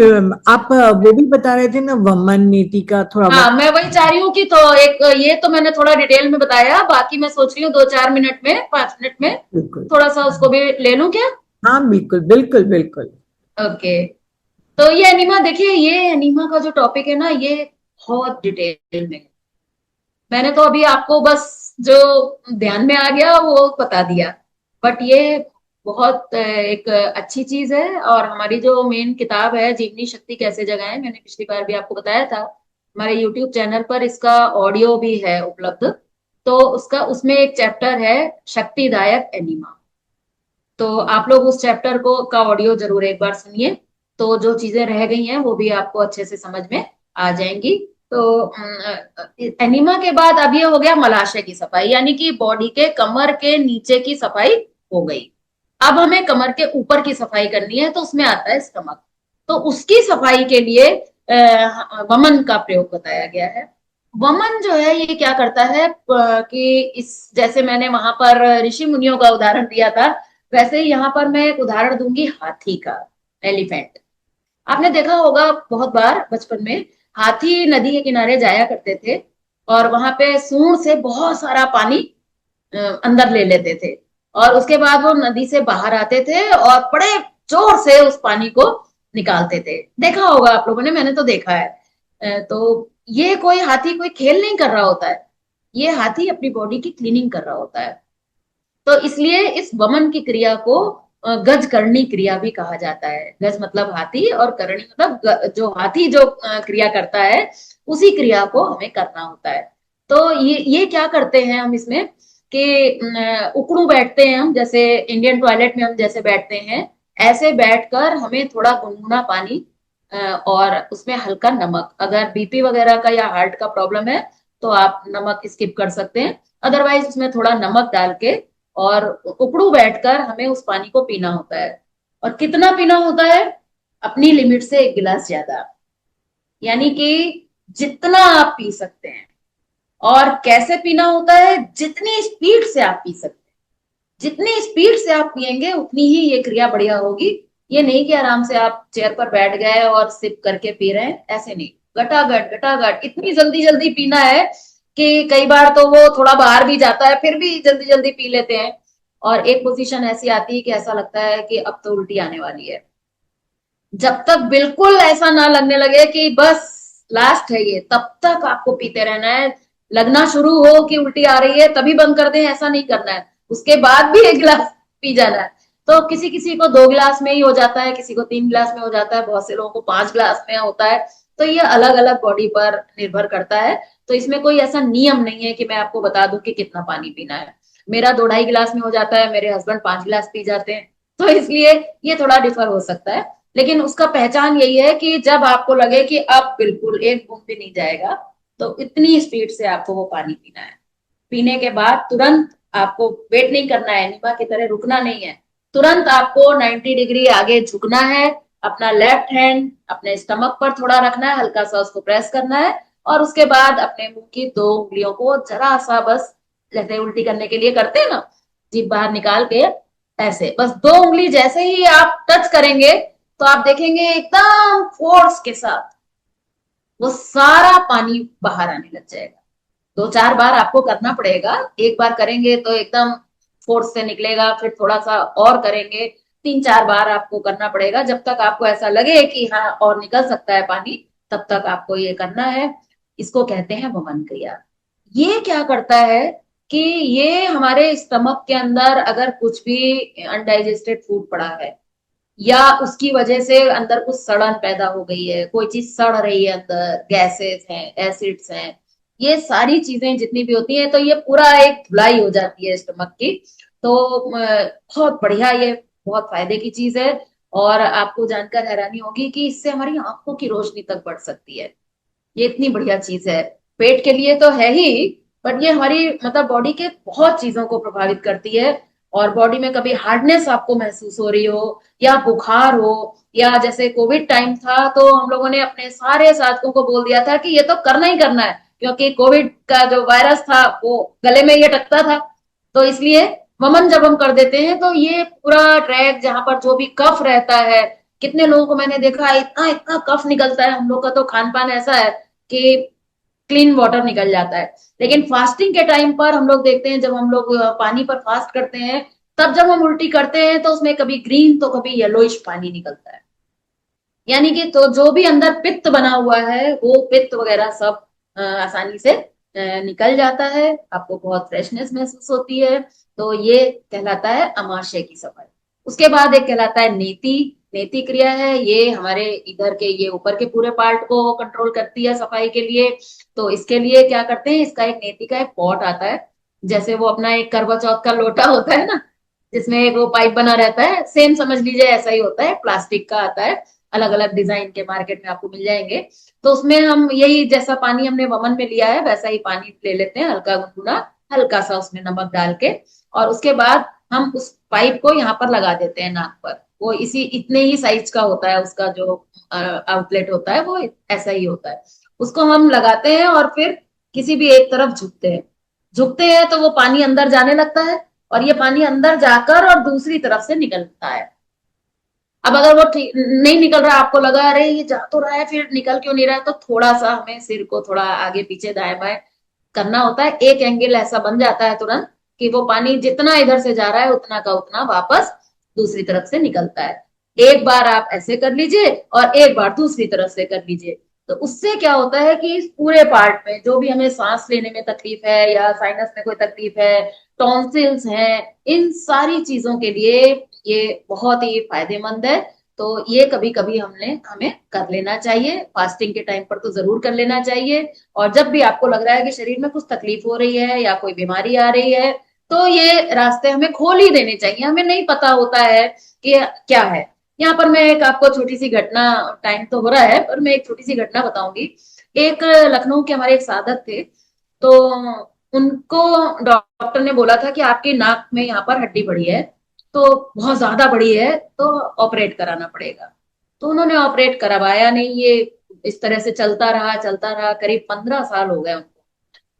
A: आप वो भी बता रहे थे ना, वमन नीति का थोड़ा
B: हाँ, मैं वही चाह रही हूँ कि तो एक ये तो मैंने थोड़ा डिटेल में बताया, बाकी मैं सोच रही हूँ 2-4 मिनट में, 5 मिनट में
A: बिल्कुल।
B: थोड़ा सा उसको भी ले लूं क्या?
A: हाँ बिल्कुल बिल्कुल बिल्कुल।
B: ओके। तो ये एनीमा, देखिए ये एनीमा का जो टॉपिक है ना, ये बहुत डिटेल में है। मैंने तो अभी आपको बस जो ध्यान में आ गया वो बता दिया, बट ये बहुत एक अच्छी चीज है। और हमारी जो मेन किताब है, जीवनी शक्ति कैसे जगाएं, मैंने पिछली बार भी आपको बताया था, हमारे यूट्यूब चैनल पर इसका ऑडियो भी है उपलब्ध। तो उसका उसमें एक चैप्टर है शक्तिदायक एनीमा। तो आप लोग उस चैप्टर को का ऑडियो जरूर एक बार सुनिए, तो जो चीजें रह गई हैं वो भी आपको अच्छे से समझ में आ जाएंगी। तो एनीमा के बाद अब ये हो गया मलाशय की सफाई, यानी कि बॉडी के कमर के नीचे की सफाई हो गई। अब हमें कमर के ऊपर की सफाई करनी है, तो उसमें आता है स्टमक। तो उसकी सफाई के लिए वमन का प्रयोग बताया गया है। वमन जो है ये क्या करता है, कि इस जैसे मैंने वहां पर ऋषि मुनियों का उदाहरण दिया था, वैसे ही यहाँ पर मैं एक उदाहरण दूंगी हाथी का, एलिफेंट। आपने देखा होगा बहुत बार बचपन में, हाथी नदी के किनारे जाया करते थे, और वहां पे सूंड से बहुत सारा पानी अंदर ले लेते थे, और उसके बाद वो नदी से बाहर आते थे और बड़े जोर से उस पानी को निकालते थे। देखा होगा आप लोगों ने, मैंने तो देखा है। तो ये कोई हाथी कोई खेल नहीं कर रहा होता है, ये हाथी अपनी बॉडी की क्लीनिंग कर रहा होता है। तो इसलिए इस वमन की क्रिया को गज करनी क्रिया भी कहा जाता है। गज मतलब हाथी, और करनी मतलब जो हाथी जो क्रिया करता है, उसी क्रिया को हमें करना होता है। तो ये क्या करते हैं हम इसमें, कि उकड़ू बैठते हैं हम, जैसे इंडियन टॉयलेट में हम जैसे बैठते हैं, ऐसे बैठकर हमें थोड़ा गुनगुना पानी और उसमें हल्का नमक, अगर बीपी वगैरह का या हार्ट का प्रॉब्लम है तो आप नमक स्किप कर सकते हैं, अदरवाइज उसमें थोड़ा नमक डाल के और उकड़ू बैठकर हमें उस पानी को पीना होता है। और कितना पीना होता है? अपनी लिमिट से 1 गिलास ज्यादा, यानी कि जितना आप पी सकते हैं। और कैसे पीना होता है? जितनी स्पीड से आप पी सकते हैं, जितनी स्पीड से आप पिएंगे उतनी ही ये क्रिया बढ़िया होगी। ये नहीं कि आराम से आप चेयर पर बैठ गए और सिप करके पी रहे हैं, ऐसे नहीं। गटागट गटागट इतनी जल्दी जल्दी पीना है कि कई बार तो वो थोड़ा बाहर भी जाता है, फिर भी जल्दी जल्दी पी लेते हैं। और एक पोजीशन ऐसी आती है कि ऐसा लगता है कि अब तो उल्टी आने वाली है। जब तक बिल्कुल ऐसा ना लगने लगे कि बस लास्ट है ये, तब तक आपको पीते रहना है। लगना शुरू हो कि उल्टी आ रही है तभी बंद कर दें, ऐसा नहीं करना है, उसके बाद भी 1 गिलास पी जाना है। तो किसी किसी को 2 गिलास में ही हो जाता है, किसी को 3 गिलास में हो जाता है, बहुत से लोगों को 5 गिलास में होता है। तो ये अलग अलग बॉडी पर निर्भर करता है। तो इसमें कोई ऐसा नियम नहीं है कि मैं आपको बता दूं कि कितना पानी पीना है। मेरा 2-2.5 गिलास में हो जाता है, मेरे हस्बैंड 5 गिलास पी जाते हैं। तो इसलिए ये थोड़ा डिफर हो सकता है, लेकिन उसका पहचान यही है कि जब आपको लगे कि अब बिल्कुल एक बूंद भी नहीं जाएगा, तो इतनी स्पीड से आपको वो पानी पीना है। पीने के बाद तुरंत आपको वेट नहीं करना है, नीमा की तरह रुकना नहीं है, तुरंत आपको 90 डिग्री आगे झुकना है, अपना लेफ्ट हैंड अपने स्टमक पर थोड़ा रखना है, हल्का सा उसको प्रेस करना है, और उसके बाद अपने मुंह की 2 उंगलियों को जरा सा बस, जैसे उल्टी करने के लिए करते हैं ना, जीभ बाहर निकाल के, ऐसे बस 2 उंगली जैसे ही आप टच करेंगे, तो आप देखेंगे एकदम फोर्स के साथ वो सारा पानी बाहर आने लग जाएगा। 2-4 बार आपको करना पड़ेगा, एक बार करेंगे तो एकदम फोर्स से निकलेगा, फिर थोड़ा सा और करेंगे, 3-4 बार आपको करना पड़ेगा, जब तक आपको ऐसा लगे कि हाँ और निकल सकता है पानी, तब तक आपको ये करना है। इसको कहते हैं वमन क्रिया। ये क्या करता है कि ये हमारे स्टमक के अंदर अगर कुछ भी अनडाइजेस्टेड फूड पड़ा है, या उसकी वजह से अंदर कुछ सड़न पैदा हो गई है, कोई चीज सड़ रही है, अंदर गैसेस हैं, एसिड्स हैं, ये सारी चीजें जितनी भी होती हैं, तो ये पूरा एक धुलाई हो जाती है स्टमक की। तो बहुत बढ़िया, ये बहुत फायदे की चीज है। और आपको जानकर हैरानी होगी कि इससे हमारी आंखों की रोशनी तक बढ़ सकती है। ये इतनी बढ़िया चीज है। पेट के लिए तो है ही, बट ये हमारी मतलब बॉडी के बहुत चीजों को प्रभावित करती है। और बॉडी में कभी हार्डनेस आपको महसूस हो रही हो, या बुखार हो, या जैसे कोविड टाइम था तो हम लोगों ने अपने सारे साथियों को बोल दिया था कि ये तो करना ही करना है, क्योंकि कोविड का जो वायरस था वो गले में ये टकता था। तो इसलिए वमन जब हम कर देते हैं तो ये पूरा ट्रैक जहां पर जो भी कफ रहता है, कितने लोगों को मैंने देखा है इतना इतना कफ निकलता है, हम लोग का तो खान पान ऐसा है कि क्लीन वाटर निकल जाता है। लेकिन फास्टिंग के टाइम पर हम लोग देखते हैं, जब हम लोग पानी पर फास्ट करते हैं, तब जब हम उल्टी करते हैं तो उसमें कभी ग्रीन तो कभी येलोइश पानी निकलता है। यानी कि तो जो भी अंदर पित्त बना हुआ है वो पित्त वगैरह सब आसानी से निकल जाता है, आपको बहुत फ्रेशनेस महसूस होती है। तो ये कहलाता है अमाशय की सफाई। उसके बाद एक कहलाता है नेति। नेति क्रिया है, ये हमारे इधर के ये ऊपर के पूरे पार्ट को कंट्रोल करती है सफाई के लिए। तो इसके लिए क्या करते हैं, इसका एक नेति का एक पॉट आता है, जैसे वो अपना एक करवा चौथ का लोटा होता है ना, जिसमें एक वो पाइप बना रहता है, सेम समझ लीजिए ऐसा ही होता है, प्लास्टिक का आता है, अलग अलग डिजाइन के मार्केट में आपको मिल जाएंगे। तो उसमें हम यही जैसा पानी हमने वमन में लिया है वैसा ही पानी ले लेते हैं, हल्का गुनगुना, हल्का सा उसमें नमक डाल के, और उसके बाद हम उस पाइप को यहाँ पर लगा देते हैं नाक पर। वो इसी इतने ही साइज का होता है, उसका जो आउटलेट होता है वो ऐसा ही होता है। उसको हम लगाते हैं और फिर किसी भी एक तरफ झुकते हैं। झुकते हैं तो वो पानी अंदर जाने लगता है, और ये पानी अंदर जाकर और दूसरी तरफ से निकलता है। अब अगर वो ठीक नहीं निकल रहा, आपको लगा अरे ये जा तो रहा है फिर निकल क्यों नहीं रहा है, तो थोड़ा सा हमें सिर को थोड़ा आगे पीछे दाएं बाएं करना होता है, एक एंगल ऐसा बन जाता है तुरंत कि वो पानी जितना इधर से जा रहा है उतना का उतना वापस दूसरी तरफ से निकलता है। एक बार आप ऐसे कर लीजिए और एक बार दूसरी तरफ से कर लीजिए। तो उससे क्या होता है कि इस पूरे पार्ट में जो भी हमें सांस लेने में तकलीफ है, या साइनस में कोई तकलीफ है, टॉन्सिल्स हैं, इन सारी चीजों के लिए ये बहुत ही फायदेमंद है। तो ये कभी कभी हमें कर लेना चाहिए, फास्टिंग के टाइम पर तो जरूर कर लेना चाहिए। और जब भी आपको लग रहा है कि शरीर में कुछ तकलीफ हो रही है या कोई बीमारी आ रही है, तो ये रास्ते हमें खोल ही देने चाहिए, हमें नहीं पता होता है कि क्या है। यहाँ पर मैं एक आपको छोटी सी घटना, टाइम तो हो रहा है पर मैं एक छोटी सी घटना बताऊंगी। एक लखनऊ के हमारे एक साधक थे, तो उनको डॉक्टर ने बोला था कि आपके नाक में यहाँ पर हड्डी बढ़ी है, तो बहुत ज्यादा बड़ी है, तो ऑपरेट कराना पड़ेगा। तो उन्होंने ऑपरेट करवाया नहीं, ये इस तरह से चलता रहा, करीब 15 साल हो गए उनको।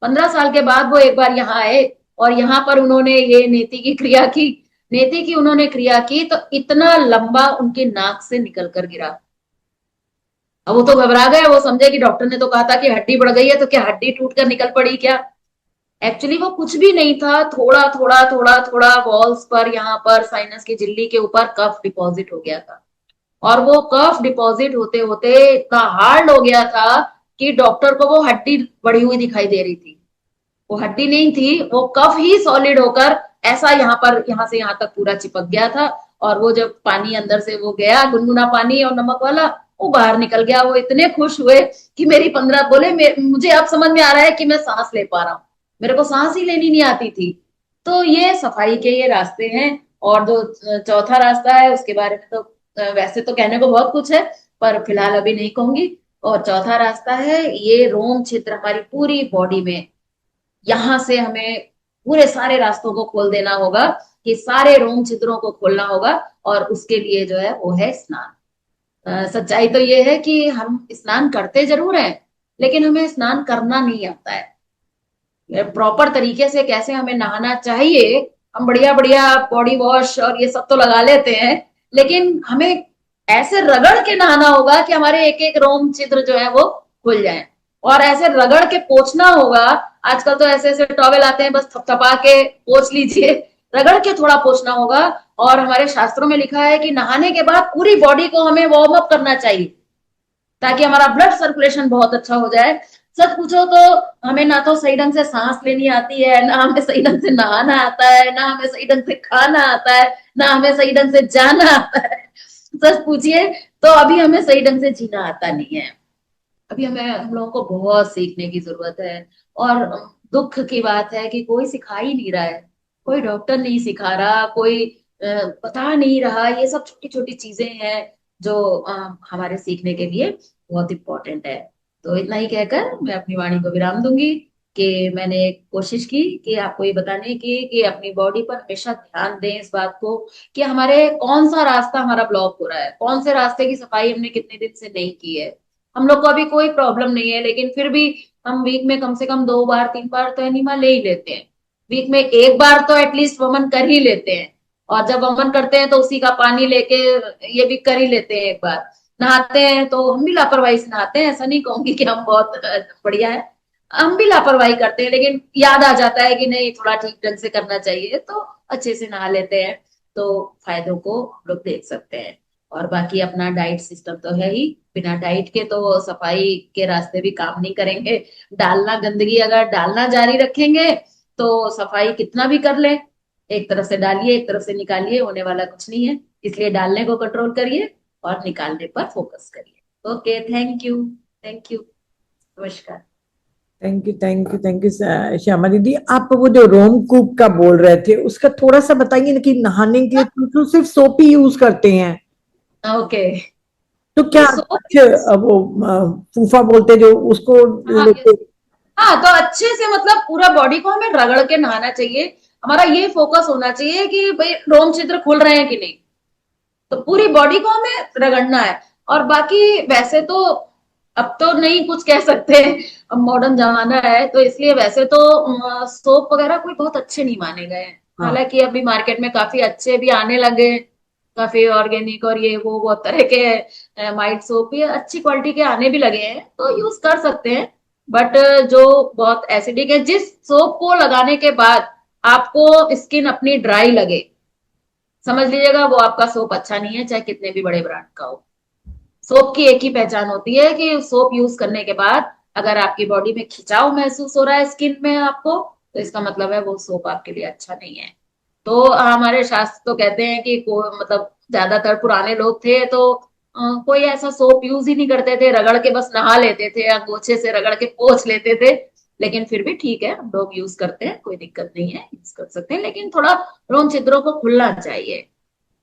B: 15 साल के बाद वो एक बार यहाँ आए, और यहाँ पर उन्होंने ये नेति की क्रिया की। नेति की उन्होंने क्रिया की तो इतना लंबा उनकी नाक से निकल कर गिरा। अब वो तो घबरा गए, वो समझे कि डॉक्टर ने तो कहा था कि हड्डी बढ़ गई है, तो क्या हड्डी टूट कर निकल पड़ी क्या। एक्चुअली वो कुछ भी नहीं था, थोड़ा थोड़ा थोड़ा थोड़ा वॉल्स पर, यहाँ पर साइनस की झिल्ली के ऊपर कफ डिपॉजिट हो गया था। और वो कफ डिपॉजिट होते होते इतना हार्ड हो गया था कि डॉक्टर को वो हड्डी बढ़ी हुई दिखाई दे रही थी। वो हड्डी नहीं थी, वो कफ ही सॉलिड होकर ऐसा यहाँ पर, यहाँ से यहाँ तक पूरा चिपक गया था। और वो जब पानी अंदर से वो गया, गुनगुना पानी और नमक वाला, वो बाहर निकल गया। वो इतने खुश हुए कि मेरी 15, बोले मुझे अब समझ में आ रहा है कि मैं सांस ले पा रहा हूँ, मेरे को सांस ही लेनी नहीं आती थी। तो ये सफाई के ये रास्ते हैं। और जो चौथा रास्ता है उसके बारे में तो वैसे तो कहने को बहुत कुछ है, पर फिलहाल अभी नहीं कहूंगी। और चौथा रास्ता है ये रोम छिद्र हमारी पूरी बॉडी में, यहां से हमें पूरे सारे रास्तों को खोल देना होगा, कि सारे रोम छिद्रों को खोलना होगा। और उसके लिए जो है वो है स्नान। सच्चाई तो ये है कि हम स्नान करते जरूर हैं, लेकिन हमें स्नान करना नहीं आता है। प्रॉपर तरीके से कैसे हमें नहाना चाहिए, हम बढ़िया बढ़िया बॉडी वॉश और ये सब तो लगा लेते हैं, लेकिन हमें ऐसे रगड़ के नहाना होगा कि हमारे एक एक रोम छिद्र जो है वो खुल जाए। और ऐसे रगड़ के पोंछना होगा। आजकल तो ऐसे ऐसे टॉवेल आते हैं, बस थपथपा के पोंछ लीजिए। रगड़ के थोड़ा पोंछना होगा। और हमारे शास्त्रों में लिखा है कि नहाने के बाद पूरी बॉडी को हमें वार्म अप करना चाहिए, ताकि हमारा ब्लड सर्कुलेशन बहुत अच्छा हो जाए। सच पूछो तो हमें ना तो सही ढंग से सांस लेनी आती है, ना हमें सही ढंग से नहाना आता है, ना हमें सही ढंग से खाना आता है, ना हमें सही ढंग से जाना आता है। सच पूछिए तो अभी हमें सही ढंग से जीना आता नहीं है। अभी हमें हम लोगों को बहुत सीखने की जरूरत है। और दुख की बात है कि कोई सिखा ही नहीं रहा है। कोई डॉक्टर नहीं सिखा रहा, कोई बता नहीं रहा। ये सब छोटी छोटी चीजें हैं जो हमारे सीखने के लिए बहुत इंपॉर्टेंट है। तो इतना ही कहकर मैं अपनी वाणी को विराम दूंगी, कि मैंने कोशिश की कि आपको ये बताने की कि अपनी बॉडी पर हमेशा ध्यान दें इस बात को, कि हमारे कौन सा रास्ता हमारा ब्लॉक हो रहा है, कौन से रास्ते की सफाई हमने कितने दिन से नहीं की है। हम लोग को अभी कोई प्रॉब्लम नहीं है, लेकिन फिर भी हम वीक में कम से कम 2 बार 3 बार तो एनिमा ले ही लेते हैं। वीक में एक बार तो एटलीस्ट वमन कर ही लेते हैं। और जब वमन करते हैं तो उसी का पानी लेके ये भी कर ही लेते हैं एक बार। नहाते हैं तो हम भी लापरवाही से नहाते हैं, ऐसा नहीं कहूंगी कि हम बहुत बढ़िया है। हम भी लापरवाही करते हैं, लेकिन याद आ जाता है कि नहीं थोड़ा ठीक ढंग से करना चाहिए, तो अच्छे से नहा लेते हैं। तो फायदों को हम लोग देख सकते हैं। और बाकी अपना डाइट सिस्टम तो है ही, बिना डाइट के तो सफाई के रास्ते भी काम नहीं करेंगे। डालना गंदगी अगर डालना जारी रखेंगे तो सफाई कितना भी कर ले, एक तरफ से डालिए एक तरफ से निकालिए, होने वाला कुछ नहीं है। इसलिए डालने को कंट्रोल करिए और निकालने पर फोकस करिए। Okay, thank you. Thank you. नमस्कार।
A: Thank you, thank you, thank you Shyama दीदी। आप वो जो रोमकूप का बोल रहे थे उसका थोड़ा सा बताइए ना, कि नहाने के लिए तो सिर्फ सोप ही यूज करते हैं,
B: ओके।
A: तो
B: तो
A: क्या
B: सो
A: कुछ वो फूफा बोलते जो उसको
B: हाँ,
A: लेते?
B: हाँ, तो अच्छे से मतलब पूरा बॉडी को हमें रगड़ के नहाना चाहिए। हमारा ये फोकस होना चाहिए कि भाई रोम छिद्र खुल रहे हैं कि नहीं। तो पूरी बॉडी को हमें रगड़ना है। और बाकी वैसे तो अब तो नहीं कुछ कह सकते, अब मॉडर्न जमाना है तो इसलिए वैसे तो सोप वगैरह कोई बहुत अच्छे नहीं माने गए हैं।
A: हाँ,
B: हालांकि अभी मार्केट में काफी अच्छे भी आने लगे हैं, काफी ऑर्गेनिक और ये वो बहुत तरह के माइल्ड सोप ये अच्छी क्वालिटी के आने भी लगे हैं, तो यूज कर सकते हैं। बट जो बहुत एसिडिक है, जिस सोप को लगाने के बाद आपको स्किन अपनी ड्राई लगे, समझ लीजिएगा वो आपका सोप अच्छा नहीं है, चाहे कितने भी बड़े ब्रांड का हो। सोप की एक ही पहचान होती है कि सोप यूज करने के बाद अगर आपकी बॉडी में खिंचाव महसूस हो रहा है स्किन में आपको, तो इसका मतलब है वो सोप आपके लिए अच्छा नहीं है। तो हमारे शास्त्र तो कहते हैं कि मतलब ज्यादातर पुराने लोग थे तो कोई ऐसा सोप यूज ही नहीं करते थे, रगड़ के बस नहा लेते थे, अंगोछे से रगड़ के पोंछ लेते थे। लेकिन फिर भी ठीक है, हम लोग यूज करते हैं, कोई दिक्कत नहीं है, यूज कर सकते हैं, लेकिन थोड़ा रोम छिद्रों को खुलना चाहिए।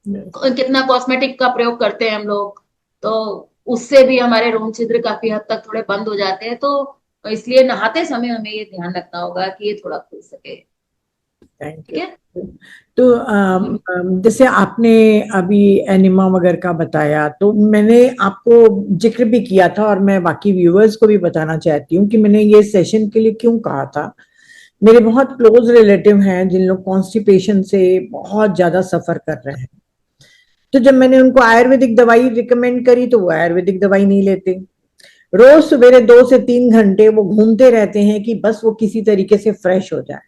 B: कितना कॉस्मेटिक का प्रयोग करते हैं हम लोग, तो उससे भी हमारे रोम छिद्र काफी हद तक थोड़े बंद हो जाते हैं। तो इसलिए नहाते समय हमें ये ध्यान रखना होगा कि ये थोड़ा खुल सके।
A: थैंक
B: ठीक
A: यू।
B: है।
A: तो जैसे आपने अभी एनिमा वगैरह का बताया, तो मैंने आपको जिक्र भी किया था, और मैं बाकी व्यूअर्स को भी बताना चाहती हूँ कि मैंने ये सेशन के लिए क्यों कहा था। मेरे बहुत क्लोज रिलेटिव हैं जिन लोग कॉन्स्टिपेशन से बहुत ज्यादा सफर कर रहे हैं। तो जब मैंने उनको आयुर्वेदिक दवाई रिकमेंड करी तो वो आयुर्वेदिक दवाई नहीं लेते। रोज सवेरे 2 से 3 घंटे वो घूमते रहते हैं कि बस वो किसी तरीके से फ्रेश हो जाए।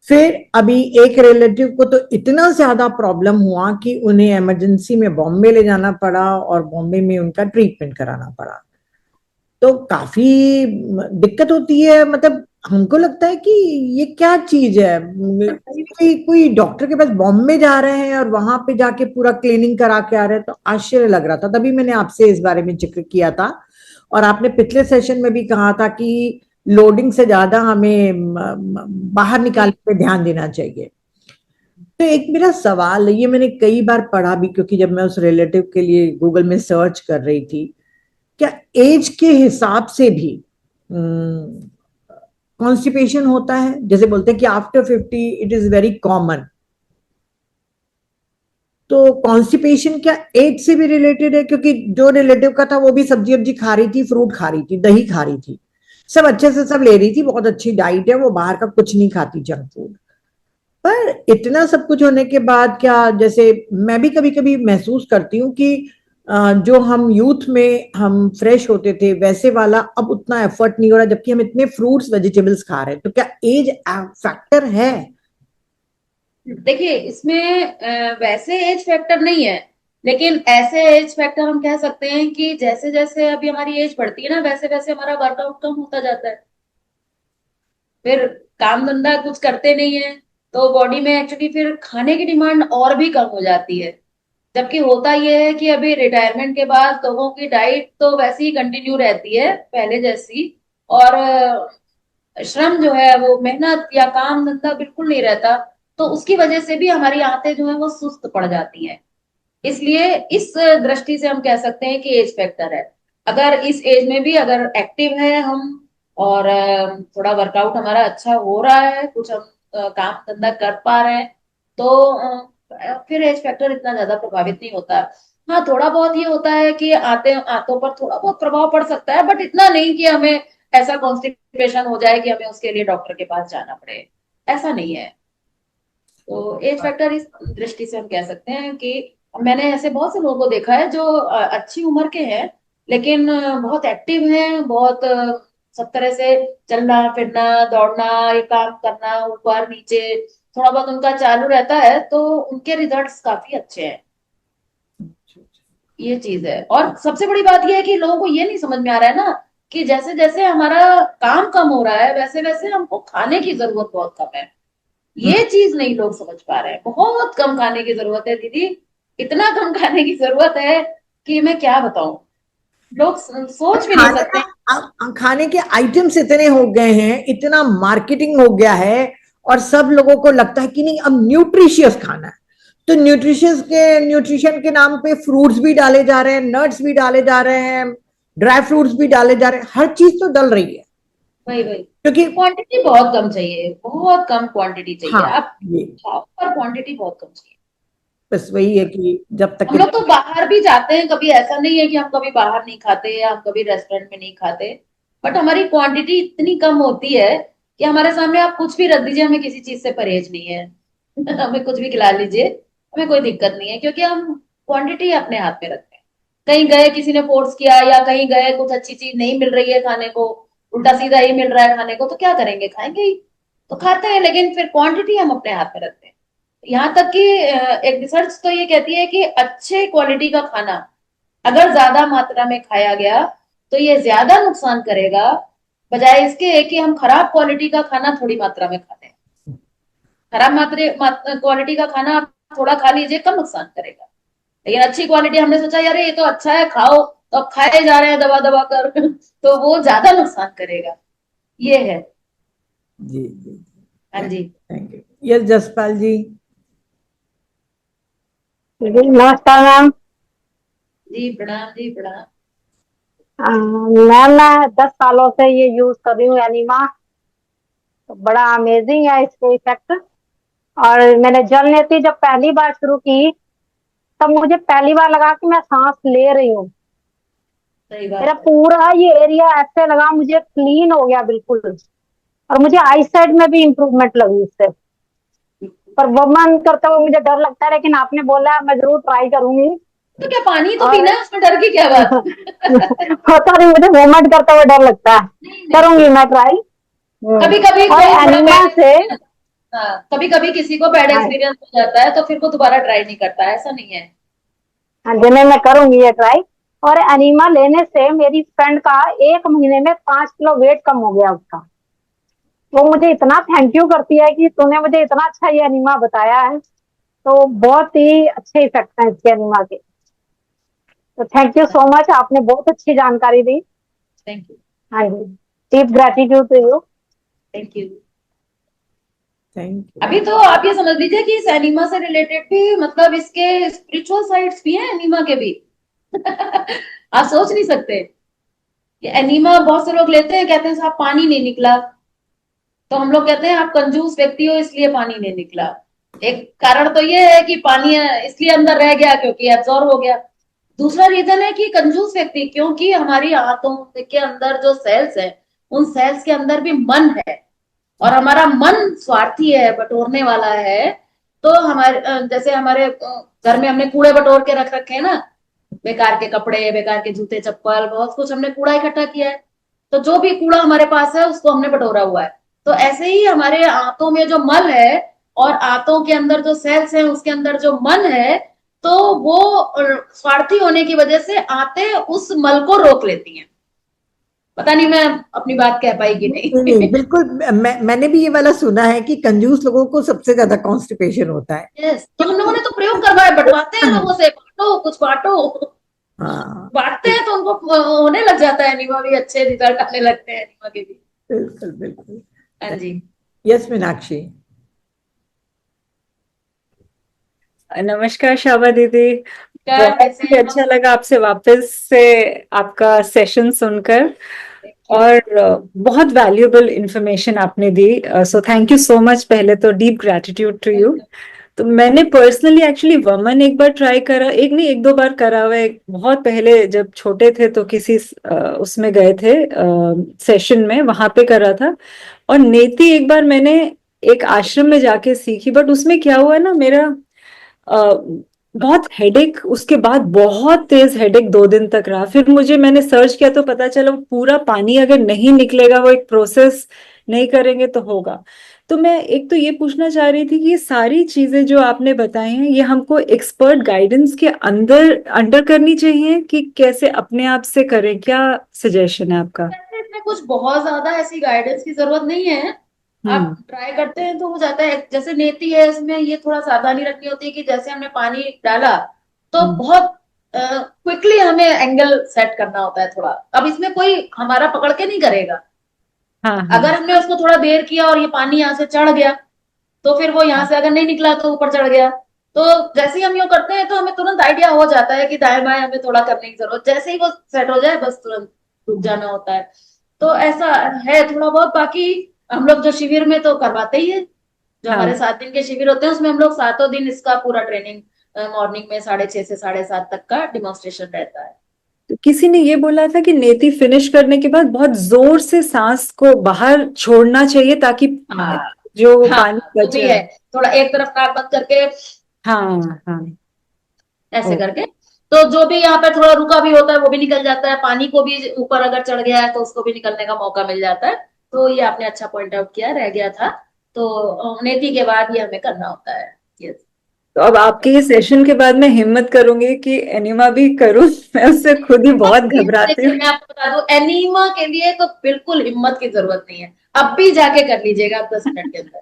A: फिर अभी एक रिलेटिव को तो इतना ज्यादा प्रॉब्लम हुआ कि उन्हें इमरजेंसी में बॉम्बे ले जाना पड़ा, और बॉम्बे में उनका ट्रीटमेंट कराना पड़ा। तो काफी दिक्कत होती है। मतलब हमको लगता है कि ये क्या चीज है, कोई डॉक्टर के पास बॉम्बे जा रहे हैं और वहां पे जाके पूरा क्लीनिंग करा के आ रहे हैं, तो आश्चर्य लग रहा था। तभी मैंने आपसे इस बारे में जिक्र किया था। और आपने पिछले सेशन में भी कहा था कि लोडिंग से ज्यादा हमें बाहर निकालने पे ध्यान देना चाहिए। तो एक मेरा सवाल है, ये मैंने कई बार पढ़ा भी, क्योंकि जब मैं उस रिलेटिव के लिए गूगल में सर्च कर रही थी, क्या एज के हिसाब से भी कॉन्स्टिपेशन होता है? जैसे बोलते हैं कि after 50 it is very common, तो कॉन्स्टिपेशन क्या एज से भी रिलेटेड है? क्योंकि जो रिलेटिव का था वो भी सब्जी वब्जी खा रही थी, फ्रूट खा रही थी, दही खा रही थी, सब अच्छे से सब ले रही थी, बहुत अच्छी डाइट है, वो बाहर का कुछ नहीं खाती, जंक फूड। पर इतना सब कुछ होने के बाद क्या, जैसे मैं भी कभी कभी महसूस करती हूँ कि जो हम यूथ में हम फ्रेश होते थे वैसे वाला अब उतना एफर्ट नहीं हो रहा, जबकि हम इतने फ्रूट्स वेजिटेबल्स खा रहे हैं। तो क्या एज फैक्टर है?
B: देखिए इसमें वैसे एज फैक्टर नहीं है, लेकिन ऐसे एज फैक्टर हम कह सकते हैं कि जैसे जैसे अभी हमारी एज बढ़ती है ना, वैसे वैसे हमारा वर्कआउट कम होता जाता है, फिर काम धंधा कुछ करते नहीं है, तो बॉडी में एक्चुअली फिर खाने की डिमांड और भी कम हो जाती है। जबकि होता यह है कि अभी रिटायरमेंट के बाद लोगों की डाइट तो वैसे ही कंटिन्यू रहती है पहले जैसी, और श्रम जो है वो मेहनत या काम धंधा बिल्कुल नहीं रहता, तो उसकी वजह से भी हमारी आंतें जो है वो सुस्त पड़ जाती हैं। इसलिए इस दृष्टि से हम कह सकते हैं कि एज फैक्टर है। अगर इस एज में भी अगर एक्टिव है हम, और थोड़ा वर्कआउट हमारा अच्छा हो रहा है, कुछ हम काम धंधा कर पा रहे हैं, तो फिर एज फैक्टर इतना ज्यादा प्रभावित नहीं होता। हाँ, थोड़ा बहुत ये होता है कि आंतों पर थोड़ा बहुत प्रभाव पड़ सकता है, बट इतना नहीं कि हमें ऐसा कॉन्स्टिपेशन हो जाए कि हमें उसके लिए डॉक्टर के पास जाना पड़े, ऐसा नहीं है। तो एज फैक्टर इस दृष्टि से हम कह सकते हैं कि मैंने ऐसे बहुत से लोगों को देखा है जो अच्छी उम्र के हैं, लेकिन बहुत एक्टिव हैं, बहुत सब तरह से चलना फिरना दौड़ना ये काम करना ऊपर नीचे थोड़ा बहुत उनका चालू रहता है, तो उनके रिजल्ट्स काफी अच्छे हैं। ये चीज है, और सबसे बड़ी बात ये है कि लोगों को ये नहीं समझ में आ रहा है ना कि जैसे जैसे हमारा काम कम हो रहा है वैसे वैसे हमको खाने की जरूरत बहुत कम है। ये चीज नहीं लोग समझ पा रहे हैं, बहुत कम खाने की जरूरत है दीदी, इतना कम खाने की जरूरत है कि मैं क्या बताऊं, लोग सोच भी नहीं
A: खाने
B: सकते।
A: खाने के आइटम्स इतने हो गए हैं, इतना मार्केटिंग हो गया है, और सब लोगों को लगता है कि नहीं अब न्यूट्रिशियस खाना है, तो न्यूट्रिशन के नाम पे फ्रूट्स भी डाले जा रहे हैं, नट्स भी डाले जा रहे हैं, ड्राई फ्रूट्स भी डाले जा रहे हैं, हर चीज तो डल रही है।
B: वही वही,
A: क्योंकि
B: क्वांटिटी बहुत कम चाहिए, बहुत कम क्वांटिटी चाहिए,
A: हाँ,
B: आप
A: ये
B: खाओ पर क्वांटिटी बहुत कम चाहिए।
A: बस वही है कि जब तक
B: हम लोग तो बाहर भी जाते हैं, कभी ऐसा नहीं है कि हम कभी बाहर नहीं खाते या हम कभी रेस्टोरेंट में नहीं खाते, बट हमारी क्वांटिटी इतनी कम होती है कि हमारे सामने आप कुछ भी रख दीजिए, हमें किसी चीज से परहेज नहीं है। हमें कुछ भी खिला लीजिए, हमें कोई दिक्कत नहीं है, क्योंकि हम क्वांटिटी अपने हाथ में रखते हैं। कहीं गए किसी ने फोर्स किया, या कहीं गए कुछ अच्छी चीज नहीं मिल रही है खाने को, उल्टा सीधा ही मिल रहा है खाने को, तो क्या करेंगे, खाएंगे ही, तो खाते हैं, लेकिन फिर क्वांटिटी हम अपने हाथ में रखते हैं। यहाँ तक कि एक रिसर्च तो ये कहती है कि अच्छे क्वालिटी का खाना अगर ज्यादा मात्रा में खाया गया तो ये ज्यादा नुकसान करेगा, बजाय इसके कि हम खराब क्वालिटी का खाना थोड़ी मात्रा में खाते हैं। खराब मात्रा क्वालिटी का खाना आप थोड़ा खा लीजिए, कम नुकसान करेगा, लेकिन अच्छी क्वालिटी हमने सोचा यार ये तो अच्छा है खाओ, तो अब खाए जा रहे हैं दबा दबा कर तो वो ज्यादा नुकसान करेगा। ये है।
A: जी जी,
B: हाँ जी।
A: Thank you. Yes Jaspal ji.
C: जी नमस्कार मैम।
B: जी प्रणाम, जी प्रणाम।
C: मैम मैं 10 सालों से ये यूज कर रही हूँ एनिमा। तो बड़ा अमेजिंग है इसके इफेक्ट। और मैंने जल नेती जब पहली बार शुरू की तब मुझे पहली बार लगा कि मैं सांस ले रही हूँ।
B: सही
C: मेरा
B: बात है।
C: पूरा ये एरिया ऐसे लगा, मुझे क्लीन हो गया बिल्कुल। और मुझे आई साइड में भी इम्प्रूवमेंट लगी इससे। पर वो मन करता हुआ मुझे डर लगता है, लेकिन आपने बोला मैं जरूर ट्राई करूंगी।
B: तो क्या पानी तो
C: और
B: पीना है, उसमें डर की क्या बात
C: पता नहीं, मुझे मूवमेंट करते हुए डर लगता है।
B: नहीं नहीं,
C: करूंगी मैं ट्राई।
B: कभी कभी
C: और
B: कोई थोड़ा
C: एनिमा
B: बैड
C: से
B: एक्सपीरियंस, हाँ कभी कभी किसी को बैड
C: हाँ
B: एक्सपीरियंस हो जाता है तो फिर वो दोबारा ट्राई नहीं करता है, ऐसा नहीं है।
C: हाँ जी, मैं करूंगी ये ट्राई। और एनिमा लेने से मेरी फ्रेंड का 1 महीने में 5 किलो वेट कम हो गया उसका। वो मुझे इतना थैंक यू करती है कि तूने मुझे इतना अच्छा ये एनिमा बताया है। तो बहुत ही अच्छे इफेक्ट हैं इसके एनिमा के। तो थैंक यू सो मच, आपने बहुत अच्छी जानकारी दी।
B: Thank you.
C: हाँ जी, deep gratitude to you.
B: Thank you.
A: Thank you.
B: अभी तो आप ये समझ लीजिए कि इस एनिमा से रिलेटेड भी, मतलब इसके स्पिरिचुअल साइड्स भी हैं एनिमा के भी आप सोच नहीं सकते। ये एनीमा बहुत से लोग लेते हैं, कहते हैं साहब पानी नहीं निकला, तो हम लोग कहते हैं आप कंजूस व्यक्ति हो इसलिए पानी नहीं निकला। एक कारण तो ये है कि पानी इसलिए अंदर रह गया क्योंकि एब्जॉर्ब हो गया। दूसरा रीजन है कि कंजूस व्यक्ति, क्योंकि हमारी आंतों के अंदर जो सेल्स है, उन सेल्स के अंदर भी मन है, और हमारा मन स्वार्थी है, बटोरने वाला है। तो हमारे जैसे हमारे घर में हमने कूड़े बटोर के रख रखे हैं ना, बेकार के कपड़े, बेकार के जूते चप्पल, बहुत कुछ हमने कूड़ा इकट्ठा किया है। तो जो भी कूड़ा हमारे पास है उसको हमने बटोरा हुआ है। तो ऐसे ही हमारे आंतों में जो मल है और आंतों के अंदर जो सेल्स हैं उसके अंदर जो मन है, तो वो स्वार्थी होने की वजह से आंतें उस मल को रोक लेती हैं। पता नहीं मैं अपनी बात कह पाई कि
A: नहीं
B: नहीं।
A: नहीं, बिल्कुल। मैंने भी ये वाला सुना है कि कंजूस लोगों को सबसे ज्यादा कॉन्स्टिपेशन होता है।
B: यस, तो हम लोगों ने तो प्रयोग करवाए, बंटवाते हैं लोगों से, बांटो कुछ बांटो।
A: हाँ,
B: बांटते हैं तो उनको होने लग जाता है एनीमा भी, अच्छे रिजल्ट आने लगते हैं एनीमा के भी।
A: बिल्कुल बिल्कुल।
B: हाँ जी।
A: यस मीनाक्षी।
D: नमस्कार शाबा दीदी।
B: क्या,
D: बहुत
B: कैसे
D: ही
B: हैं
D: अच्छा
B: आप?
D: लगा आपसे वापस से आपका सेशन सुनकर, और बहुत वैल्यूएबल इंफॉर्मेशन आपने दी, so thank you so much. पहले तो डीप ग्रैटिट्यूड टू यू। तो मैंने पर्सनली एक्चुअली वमन एक बार ट्राई करा, एक नहीं एक दो बार करा हुआ है। बहुत पहले जब छोटे थे तो किसी उसमें गए थे सेशन में, वहां पे करा था। और नेति एक बार मैंने एक आश्रम में जाके सीखी, बट उसमें क्या हुआ ना, मेरा बहुत हेडेक, उसके बाद बहुत तेज हेडेक 2 दिन तक रहा। फिर मैंने सर्च किया तो पता चला वो पूरा पानी अगर नहीं निकलेगा, वो एक प्रोसेस नहीं करेंगे तो होगा। तो मैं एक तो ये पूछना चाह रही थी कि ये सारी चीजें जो आपने बताई हैं, ये हमको एक्सपर्ट गाइडेंस के अंदर अंडर करनी चाहिए कि कैसे अपने आप से करें? क्या सजेशन है आपका?
B: वैसे इसमें कुछ बहुत ज्यादा ऐसी गाइडेंस की जरूरत नहीं है। आप ट्राई करते हैं तो हो जाता है। जैसे नेति है, इसमें ये थोड़ा सावधानी रखनी होती है कि जैसे हमने पानी डाला तो
A: हम्म।
B: बहुत क्विकली हमें एंगल सेट करना होता है थोड़ा। अब इसमें कोई हमारा पकड़ के नहीं करेगा।
D: हाँ हाँ
B: अगर हमने उसको थोड़ा देर किया और ये पानी यहाँ से चढ़ गया, तो फिर वो यहाँ से अगर नहीं निकला तो ऊपर चढ़ गया। तो जैसे ही हम यूं करते हैं तो हमें तुरंत आइडिया हो जाता है कि दाएं बाएं हमें थोड़ा करने की जरूरत, जैसे ही वो सेट हो जाए बस तुरंत रुक जाना होता है। तो ऐसा है थोड़ा बहुत। बाकी हम लोग जो शिविर में तो करवाते ही है, जो
D: हाँ।
B: हमारे 7 दिन के शिविर होते हैं उसमें हम लोग 7 दिन इसका पूरा ट्रेनिंग, मॉर्निंग में 6:30 से 7:30 तक का डेमोन्स्ट्रेशन रहता है।
D: तो किसी ने ये बोला था कि नेति फिनिश करने के बाद बहुत जोर से सांस को बाहर छोड़ना चाहिए ताकि
B: हाँ
D: जो
B: हाँ,
D: पानी
B: वो
D: बच
B: भी
D: जाए।
B: है। थोड़ा एक तरफ नाक बंद करके
D: हाँ हाँ।
B: ऐसे
D: ओ,
B: करके, तो जो भी यहाँ पे थोड़ा रुका भी होता है वो भी निकल जाता है। पानी को भी ऊपर अगर चढ़ गया है तो उसको भी निकलने का मौका मिल जाता है। तो ये आपने अच्छा पॉइंट आउट किया, रह गया था। तो नेति के बाद ये हमें करना होता है। यस।
D: तो अब आपके ये सेशन के बाद मैं हिम्मत करूंगी कि एनिमा भी करूं। मैं उससे खुद ही बहुत घबराती
B: देखिए
D: हूँ।
B: मैं आपको बता दूं, एनीमा के लिए तो बिल्कुल हिम्मत की जरूरत नहीं है। अब भी जाके कर लीजिएगा आप 10 मिनट के अंदर।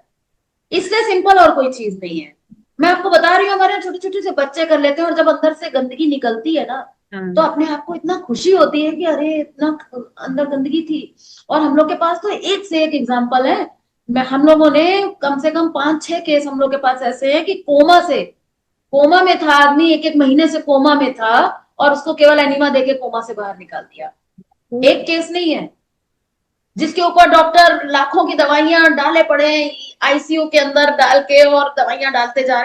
B: इससे सिंपल और कोई चीज नहीं है। मैं आपको बता रही हूँ, हमारे यहाँ छोटे छोटे से बच्चे कर लेते हैं, और जब अंदर से गंदगी निकलती है ना, तो
D: हाँ
B: अपने आप को इतना खुशी होती है कि अरे इतना अंदर गंदगी थी। और हम लोग के पास तो एक से एक एग्जाम्पल है। मैं हम लोगों ने कम से कम 5-6 केस हम लोग के पास ऐसे हैं कि कोमा में था आदमी, 1-1 महीने से कोमा में था, और उसको केवल एनीमा देके कोमा से बाहर निकाल दिया। एक केस नहीं है जिसके ऊपर डॉक्टर लाखों की दवाइयां डाले पड़े हैं, आईसीयू के अंदर डाल के, और दवाइयां डालते जा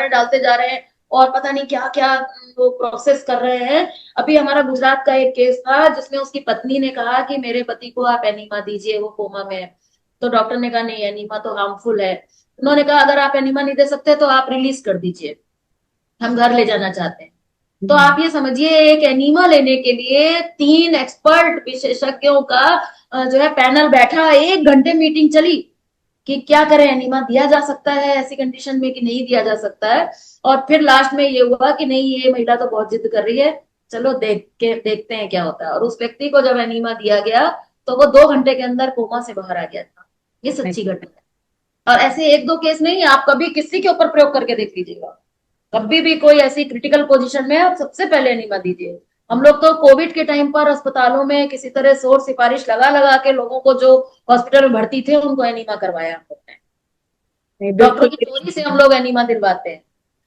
B: रहे हैं, और पता नहीं क्या क्या वो प्रोसेस कर रहे हैं। अभी हमारा गुजरात का एक केस था जिसमें उसकी पत्नी ने कहा कि मेरे पति को आप एनीमा दीजिए, वो कोमा में है। तो डॉक्टर ने कहा नहीं, एनीमा तो हार्मफुल है। उन्होंने कहा अगर आप एनीमा नहीं दे सकते तो आप रिलीज कर दीजिए, हम घर ले जाना चाहते हैं। तो आप ये समझिए, एक एनीमा लेने के लिए 3 एक्सपर्ट विशेषज्ञों का जो है पैनल बैठा, 1 घंटे मीटिंग चली कि क्या करें, एनीमा दिया जा सकता है ऐसी कंडीशन में कि नहीं दिया जा सकता है। और फिर लास्ट में ये हुआ कि नहीं, ये महिला तो बहुत जिद कर रही है, चलो देखते हैं क्या होता है। और उस व्यक्ति को जब एनीमा दिया गया तो वो 2 घंटे के अंदर कोमा से बाहर आ गया था। ये सच्ची घटना है। और ऐसे 1-2 केस नहीं, आप कभी किसी के ऊपर प्रयोग करके देख लीजिएगा। कभी भी कोई ऐसी क्रिटिकल पोजीशन में आप सबसे पहले एनीमा दीजिए। हम लोग तो कोविड के टाइम पर अस्पतालों में किसी तरह सोर्स सिफारिश लगा लगा के लोगों को जो हॉस्पिटल में भर्ती थे उनको एनीमा करवाया हम लोग ने।
D: नहीं
B: डॉक्टरों
D: बिल्कुल।
B: की चोरी से हम लोग एनीमा दिलवाते हैं।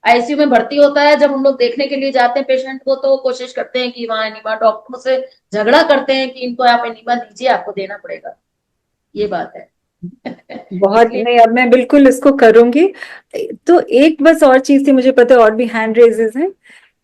B: आईसीयू में भर्ती होता है, जब हम लोग देखने के लिए जाते हैं पेशेंट को, तो कोशिश करते हैं कि वहां एनीमा, डॉक्टरों से झगड़ा करते हैं कि इनको आप एनीमा दीजिए, आपको देना पड़ेगा। ये बात है।
D: बहुत
B: इसलिए
D: नहीं, अब मैं बिल्कुल इसको करूंगी। तो एक बस और चीज थी, मुझे पता है और भी हैंड रेजेस हैं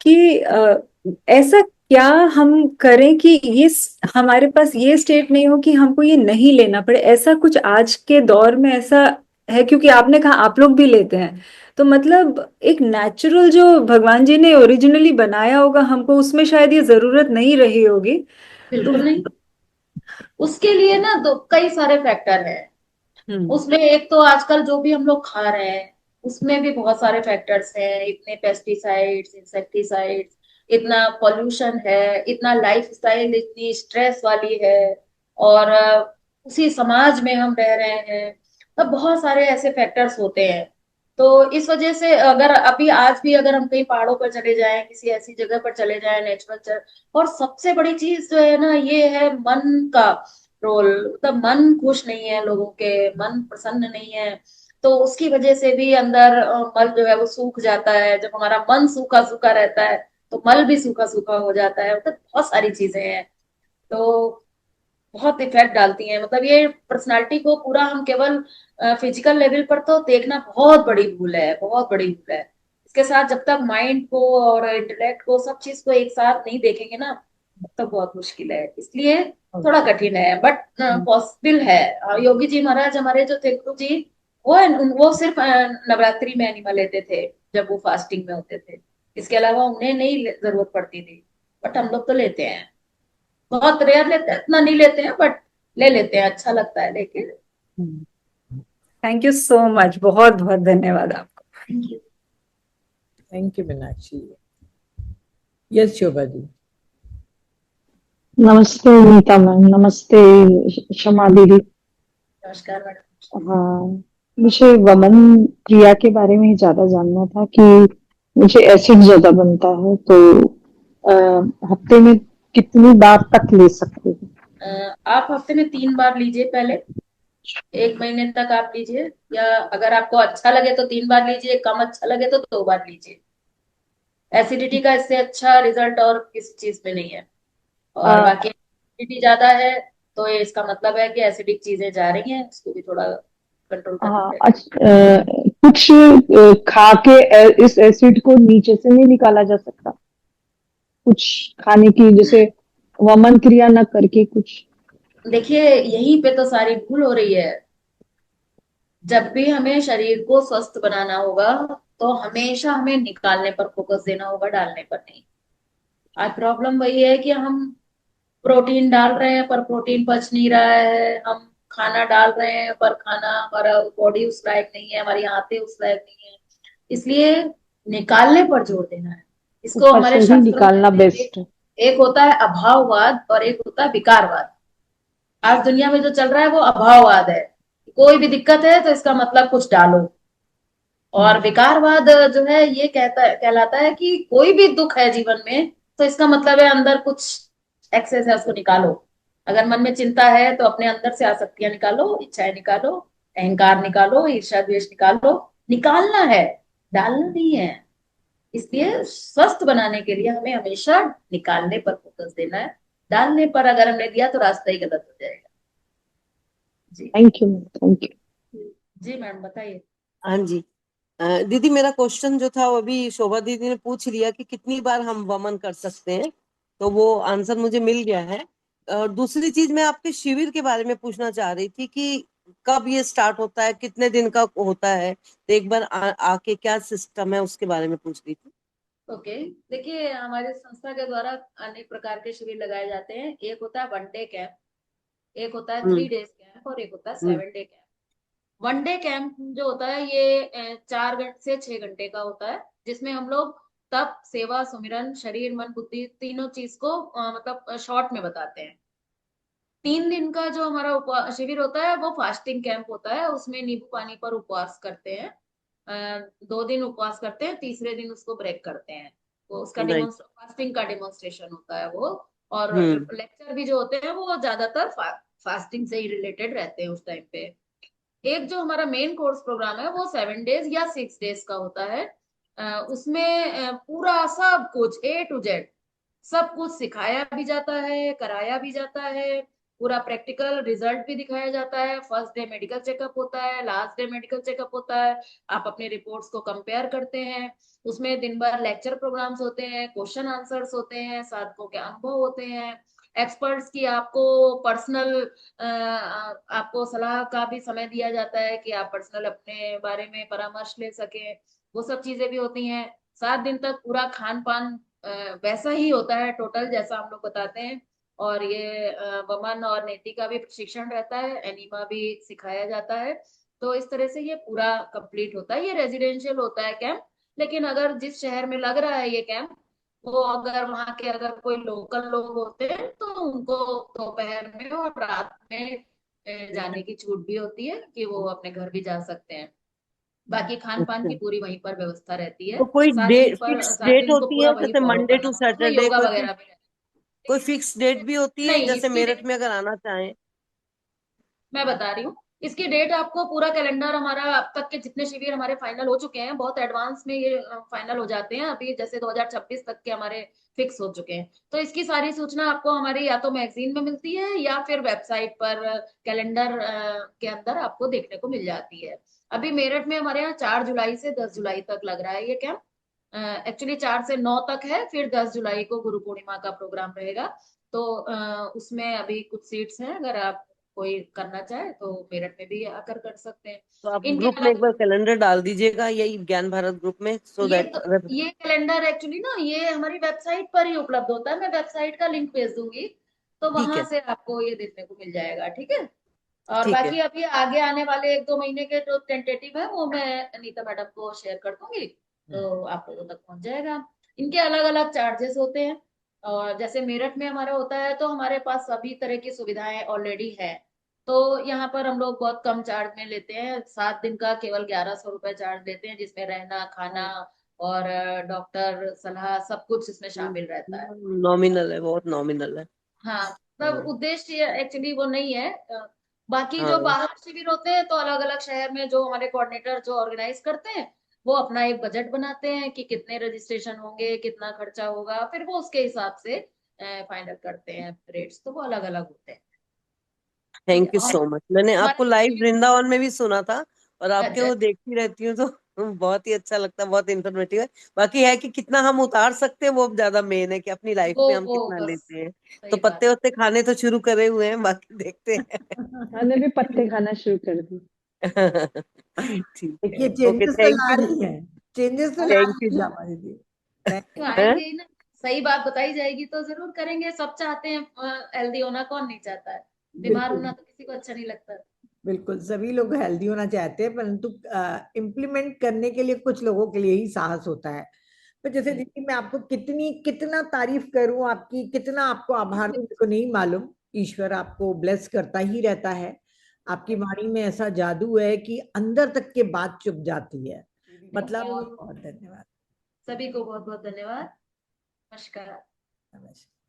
D: कि ऐसा क्या हम करें कि हमारे पास ये स्टेट नहीं हो कि हमको ये नहीं लेना पड़े, ऐसा कुछ आज के दौर में ऐसा है? क्योंकि आपने कहा आप लोग भी लेते हैं, तो मतलब एक नेचुरल जो भगवान जी ने ओरिजिनली बनाया होगा हमको, उसमें शायद ये जरूरत नहीं रही होगी। तो
B: बिल्कुल नहीं। उसके लिए ना दो कई सारे फैक्टर हैं।
D: हम्म।
B: उसमें एक तो आजकल जो भी हम लोग खा रहे हैं, उसमें भी बहुत सारे फैक्टर्स हैं। इतने पेस्टिसाइड्स, इंसेक्टिसाइड्स, इतना पोल्यूशन है, इतना लाइफस्टाइल इतनी स्ट्रेस वाली है, और उसी समाज में हम रह रहे हैं। तब बहुत सारे ऐसे फैक्टर्स होते हैं। तो इस वजह से अगर अभी आज भी अगर हम कहीं पहाड़ों पर चले जाएं, किसी ऐसी जगह पर चले जाएं नेचुरल, और सबसे बड़ी चीज जो है ना, ये है मन का रोल। मतलब मन खुश नहीं है, लोगों के मन प्रसन्न नहीं है, तो उसकी वजह से भी अंदर मल जो है वो सूख जाता है। जब हमारा मन सूखा सूखा रहता है, तो मल भी सूखा सूखा हो जाता है। मतलब बहुत सारी चीजें हैं, तो बहुत इफेक्ट डालती हैं। मतलब ये पर्सनालिटी को पूरा हम केवल फिजिकल लेवल पर तो देखना बहुत बड़ी भूल है, बहुत बड़ी भूल है। इसके साथ जब तक माइंड को और इंटेलेक्ट को, सब चीज को एक साथ नहीं देखेंगे ना, तब तक बहुत मुश्किल है। इसलिए थोड़ा कठिन है, बट पॉसिबल है। योगी जी महाराज हमारे जो थे, गुरु जी, वो सिर्फ नवरात्रि में एनिमल लेते थे, जब वो फास्टिंग में होते थे। इसके अलावा उन्हें नहीं जरूरत पड़ती थी, बट हम लोग तो लेते हैं। बहुत रेयर लेते हैं, इतना नहीं लेते हैं, बट ले लेते हैं, अच्छा लगता है लेके।
D: थैंक यू सो मच, बहुत बहुत धन्यवाद आपको।
B: Thank you.
A: Thank you Meenakshi. Yes Shobha ji.
C: नमस्ते नीता मैम, नमस्ते शमा दीदी।
B: नमस्कार मैडम।
C: हाँ, मुझे वमन क्रिया के बारे में ज्यादा जानना था कि मुझे एसिड ज्यादा बनता है, तो हफ्ते में कितनी बार तक ले सकते हैं?
B: आप हफ्ते में 3 बार लीजिए पहले। 1 महीने तक आप लीजिए, या अगर आपको अच्छा लगे तो 3 बार लीजिए, कम अच्छा लगे तो 2 बार लीजिए। एसिडिटी का इससे अच्छा रिजल्ट और किसी चीज में नहीं है। और
C: आ,
B: बाकी एसिडिटी ज्यादा है, तो ये इसका मतलब है कि एसिडिक चीजें जा रही हैं, उसको भी थोड़ा कंट्रोल करना
C: हाँ,
B: पड़ेगा।
C: कुछ खा के इस एसिड को नीचे से नहीं निकाला जा सकता? कुछ खाने की, जैसे वमन क्रिया न करके कुछ?
B: देखिए, यहीं पे तो सारी भूल हो रही है। जब भी हमें शरीर को स्वस्थ बनाना होगा, तो हमेशा हमें निकालने पर फोकस देना होगा, डालने पर नहीं। आज प्रॉब्लम वही है कि हम प्रोटीन डाल रहे हैं, पर प्रोटीन पच नहीं रहा है। हम खाना डाल रहे हैं, पर खाना, हमारा बॉडी उस लायक नहीं है, हमारी आंतें उस लायक नहीं है। इसलिए निकालने पर जोर देना है। इसको
C: ऊपर से
B: हमारे
C: ही
B: शास्त्रों में
C: निकालना
B: कहते हैं,
C: बेस्ट है।
B: एक होता है अभाववाद और एक होता है विकारवाद। आज दुनिया में जो चल रहा है वो अभाववाद है। कोई भी दिक्कत है तो इसका मतलब कुछ डालो। और विकारवाद जो है, ये कहलाता है कि कोई भी दुख है जीवन में, तो इसका मतलब है अंदर कुछ एक्सेस है, उसको निकालो। अगर मन में चिंता है, तो अपने अंदर से आसक्तियां निकालो, इच्छाएं निकालो, अहंकार निकालो, ईर्ष्या द्वेष निकालो। निकालना है, डालना नहीं है। इसलिए स्वस्थ बनाने के लिए हमें हमेशा निकालने पर फोकस देना है। डालने पर अगर हमने दिया, तो रास्ता ही गलत हो जाएगा। जी।
C: Thank you, thank you.
B: जी मैम, बताइए।
E: हाँ जी। दीदी, मेरा क्वेश्चन जो था वो अभी शोभा दीदी ने पूछ लिया कि कितनी बार हम वमन कर सकते हैं, तो वो आंसर मुझे मिल गया है। और दूसरी चीज मैं आपके शिविर के बारे में पूछना चाह रही थी कि कब ये स्टार्ट होता है, कितने दिन का होता है, तो एक बार आके क्या सिस्टम है उसके बारे में पूछ रही थी।
B: ओके। देखिए, हमारी संस्था के द्वारा अनेक प्रकार के शिविर लगाए जाते हैं। एक होता है 1 डे कैंप, एक होता है 3 डेज कैंप, और एक होता है
E: हम्म
B: 7 डे कैंप। 1 डे कैंप जो होता है, ये 4 से 6 घंटे का होता है, जिसमें हम लोग तप, सेवा, सुमिरन, शरीर, मन, बुद्धि, तीनों चीज को मतलब शॉर्ट में बताते हैं। 3 दिन का जो हमारा शिविर होता है, वो फास्टिंग कैंप होता है। उसमें नींबू पानी पर उपवास करते हैं। 2 दिन उपवास करते हैं, तीसरे दिन उसको ब्रेक करते हैं। वो उसका
E: राइट।
B: फास्टिंग का डेमोन्स्ट्रेशन होता है वो। और
E: हम्म
B: लेक्चर भी जो होते हैं, वो ज्यादातर फास्टिंग से ही रिलेटेड रहते हैं उस टाइम पे। एक जो हमारा मेन कोर्स प्रोग्राम है, वो 7 डेज या 6 डेज का होता है। उसमें पूरा सब कुछ A to Z सब कुछ सिखाया भी जाता है, कराया भी जाता है, पूरा प्रैक्टिकल रिजल्ट भी दिखाया जाता है। फर्स्ट डे मेडिकल चेकअप होता है, लास्ट डे मेडिकल चेकअप होता है, आप अपने रिपोर्ट्स को कंपेयर करते हैं। उसमें दिन भर लेक्चर प्रोग्राम्स होते हैं, क्वेश्चन आंसर्स होते हैं, साधकों के अनुभव होते हैं, एक्सपर्ट्स की आपको पर्सनल आपको सलाह का भी समय दिया जाता है कि आप पर्सनल अपने बारे में परामर्श ले सके, वो सब चीजें भी होती हैं। 7 दिन तक पूरा खान पान वैसा ही होता है टोटल जैसा हम लोग बताते हैं। और ये वमन और नेति का भी प्रशिक्षण रहता है, एनीमा भी सिखाया जाता है। तो इस तरह से ये पूरा कंप्लीट होता है। ये रेजिडेंशियल होता है कैंप, लेकिन अगर जिस शहर में लग रहा है ये कैंप, वो अगर वहाँ के अगर कोई लोकल लोग होते हैं तो उनको दोपहर में और रात में जाने की छूट भी होती है कि वो अपने घर भी जा सकते हैं। बाकी खान पान
E: अच्छा,
B: की पूरी वहीं पर व्यवस्था रहती है।
E: तो कोई
B: सात दिन
E: डेट
B: पर
E: फिक्स
B: 7
E: डेट
B: दिन को
E: होती
B: पूरा
E: है,
B: वही
E: जैसे
B: फॉलो
E: मंडे
B: करना
E: टू
B: पड़ता है, उसमें
E: सैटरडे,
B: योगा वगैरह भी रहता
E: कोई फिक्स डेट भी होती
B: है।
E: है,
B: नहीं,
E: जैसे
B: इसकी
E: मेरठ में अगर आना चाहें?
B: मैं बता रही हूँ, इसकी डेट आपको पूरा कैलेंडर हमारा अब तक के जितने शिविर हमारे फाइनल हो चुके हैं, बहुत एडवांस में ये फाइनल हो जाते हैं अभी, जैसे 2026 तक के हमारे फिक्स हो चुके हैं। तो इसकी सारी सूचना आपको हमारी या तो मैगजीन में मिलती है या फिर वेबसाइट पर कैलेंडर के अंदर आपको देखने को मिल जाती है। अभी मेरठ में हमारे यहाँ 4 जुलाई से 10 जुलाई तक लग रहा है ये कैंप। एक्चुअली 4 से 9 तक है, फिर 10 जुलाई को गुरु पूर्णिमा का प्रोग्राम रहेगा। तो उसमें अभी कुछ सीट्स हैं, अगर आप कोई करना चाहे तो मेरठ में भी आकर कर सकते हैं।
E: तो आप
B: इनके
E: ग्रुप में एक
B: अलग
E: बार कैलेंडर डाल दीजिएगा, यही ज्ञान भारत ग्रुप में, सो
B: ये
E: दैट
B: तो
E: अगर
B: ये कैलेंडर एक्चुअली ना ये हमारी वेबसाइट पर ही उपलब्ध होता है, मैं वेबसाइट का लिंक भेज दूंगी, तो
E: ठीक
B: वहां
E: है।
B: से आपको ये देखने को मिल जाएगा, ठीक है। और
E: ठीक है।
B: बाकी अभी आगे आने वाले 1-2 महीने के जो टेंटेटिव है वो मैं अनीता मैडम को शेयर कर दूंगी, तो आप लोगों तक पहुंच जाएगा। इनके अलग अलग चार्जेस होते हैं। और जैसे मेरठ में हमारा होता है तो हमारे पास सभी तरह की सुविधाएं ऑलरेडी है। तो यहाँ पर हम लोग बहुत कम चार्ज में लेते हैं, 7 दिन का केवल 1100 रुपए चार्ज लेते हैं, जिसमें रहना खाना और डॉक्टर सलाह सब कुछ इसमें शामिल रहता है।
E: नॉमिनल है, बहुत नॉमिनल है।
B: हाँ, मतलब
E: हाँ।
B: उद्देश्य एक्चुअली वो नहीं है। बाकी जो
E: हाँ,
B: बाहर शिविर होते हैं तो अलग अलग शहर में जो हमारे कोऑर्डिनेटर जो ऑर्गेनाइज करते हैं, वो अपना एक बजट बनाते हैं कि कितने रजिस्ट्रेशन होंगे, कितना खर्चा होगा, फिर वो उसके हिसाब से फाइनल करते हैं रेट्स, तो वो अलग अलग होते हैं। ठीक है।
E: थैंक यू
B: और
E: सो मच। मैंने आपको
B: हमारे
E: लाइव
B: शिविर
E: वृंदावन में भी सुना था, और आपके
B: अच्छा
E: वो देखती रहती हूँ, तो बहुत ही अच्छा लगता है, बहुत इंफॉर्मेटिव है। बाकी है कि कितना हम उतार सकते हैं, वो ज्यादा मेन है कि अपनी लाइफ में हम
B: वो
E: कितना
B: बस
E: लेते हैं। तो
B: सही बात
E: पत्ते वत्ते खाने तो शुरू करे हुए हैं, बाकी देखते
D: मैंने भी पत्ते खाना शुरू कर दी।
E: हैं। ठीक है,
A: देखिए
E: ओके,
A: चेंजेस तो
E: थैंक
A: ला
E: यू।
A: रही है, चेंजेस तो
B: है।
A: ला
E: थैंक
A: रही
E: यू।
A: है हमारी दी।
B: तो
A: थैंक
B: आएंगे ही ना, सही बात बताई जाएगी तो जरूर करेंगे, सब चाहते हैं हेल्दी होना, कौन नहीं चाहता है। बीमार
A: बिल्कुल
B: होना तो किसी को अच्छा नहीं लगता।
A: बिल्कुल, सभी लोग हेल्दी होना चाहते हैं, परंतु इम्प्लीमेंट करने के लिए कुछ लोगों के लिए ही साहस होता है। तो जैसे
B: बिल्कुल
A: दीदी मैं आपको कितना तारीफ करूं आपकी, कितना आपको आभार दूं, मेरे को नहीं मालूम। ईश्वर आपको ब्लेस करता ही रहता है। आपकी वाणी में ऐसा जादू है कि अंदर तक के बात चुप जाती है।
B: थैंक
A: मतलब
B: यू,
A: बहुत बहुत धन्यवाद।
B: सभी को बहुत बहुत धन्यवाद। नमस्कार।
A: नमस्कार।